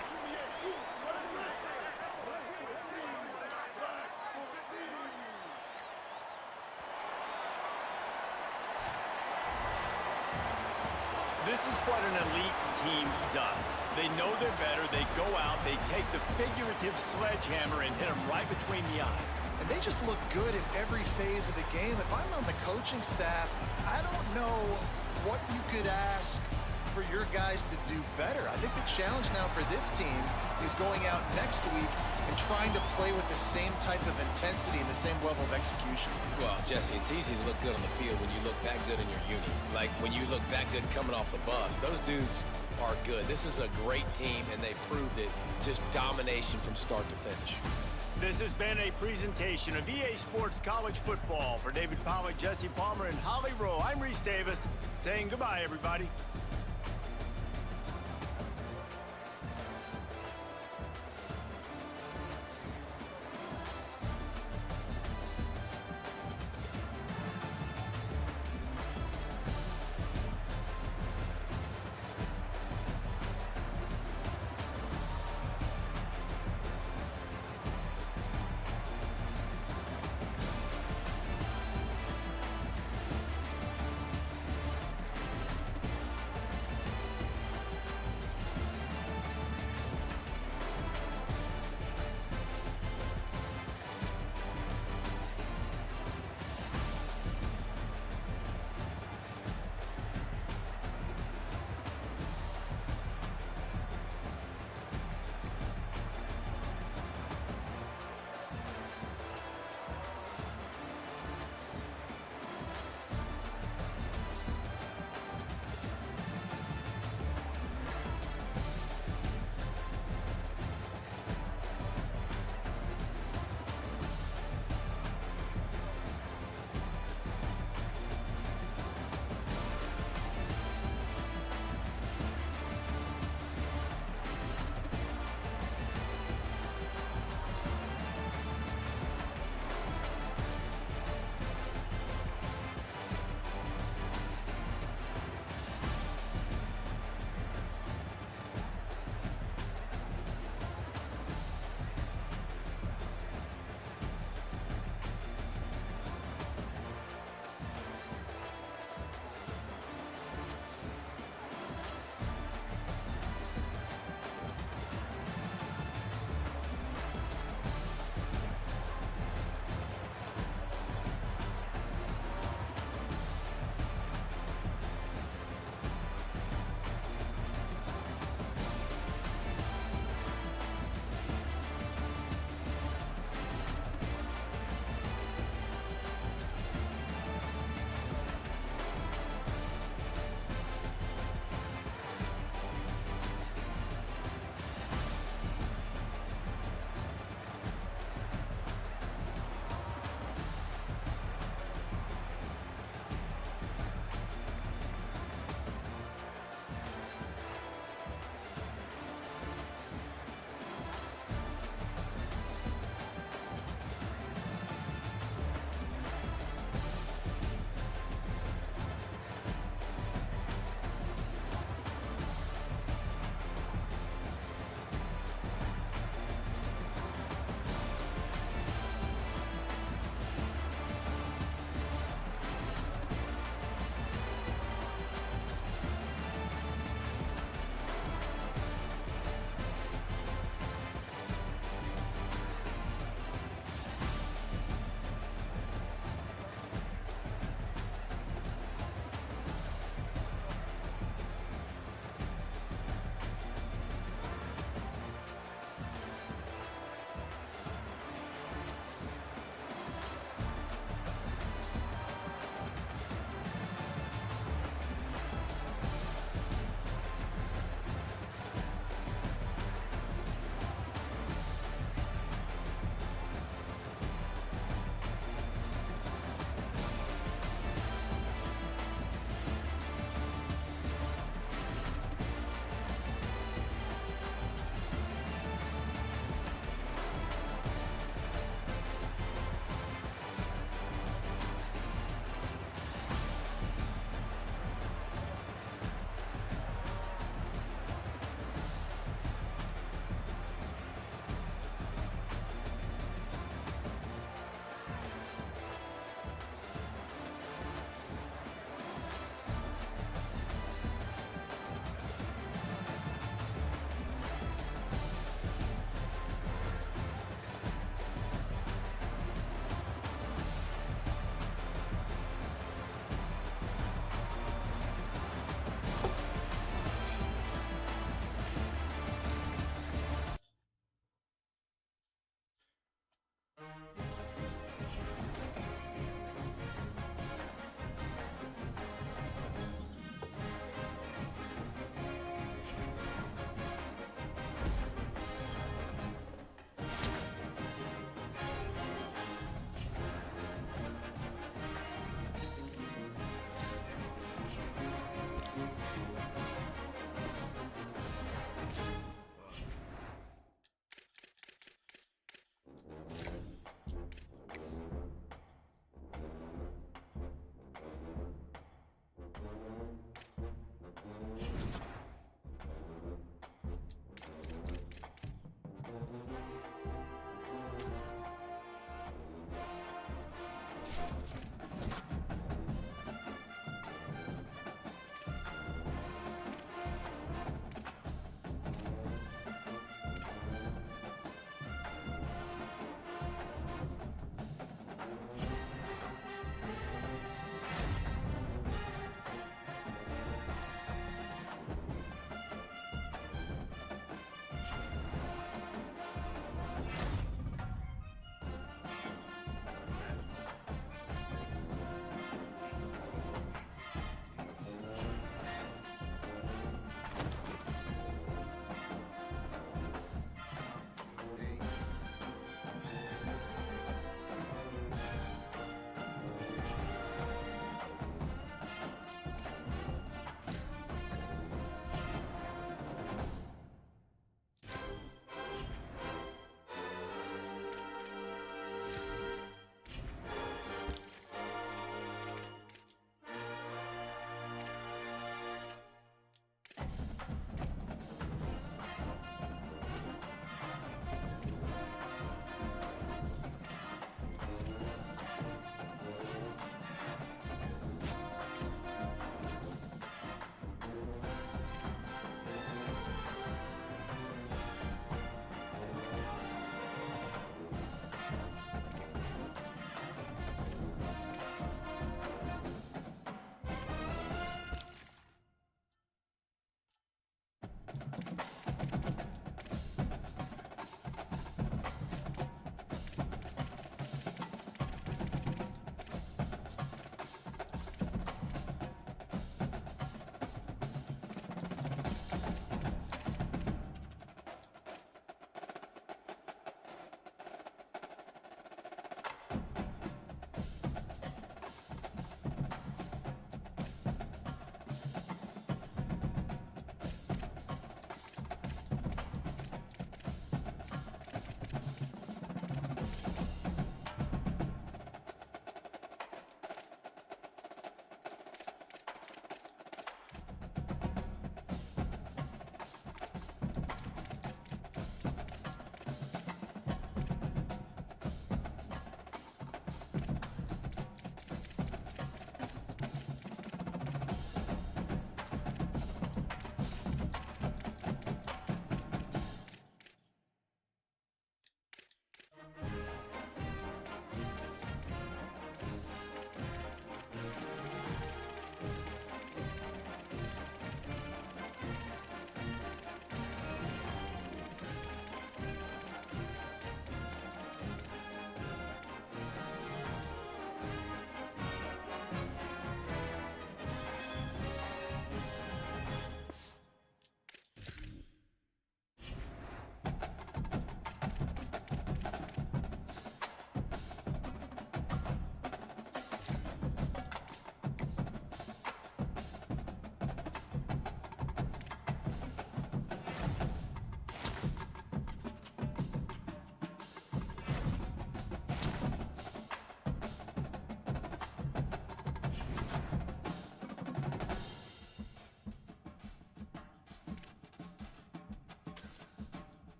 This is what an elite team does. They know they're better. They go out, they take the figurative sledgehammer and hit them right between the eyes. And they just look good in every phase of the game. If I'm on the coaching staff, I don't know what you could ask for your guys to do better. I think the challenge now for this team is going out next week and trying to play with the same type of intensity and the same level of execution. Well, Jesse, it's easy to look good on the field when you look that good in your unit. Like when you look that good coming off the bus. Those dudes are good. This is a great team, and they proved it. Just domination from start to finish. This has been a presentation of EA Sports College Football. For David Pollack, Jesse Palmer, and Holly Rowe, I'm Reese Davis saying goodbye, everybody.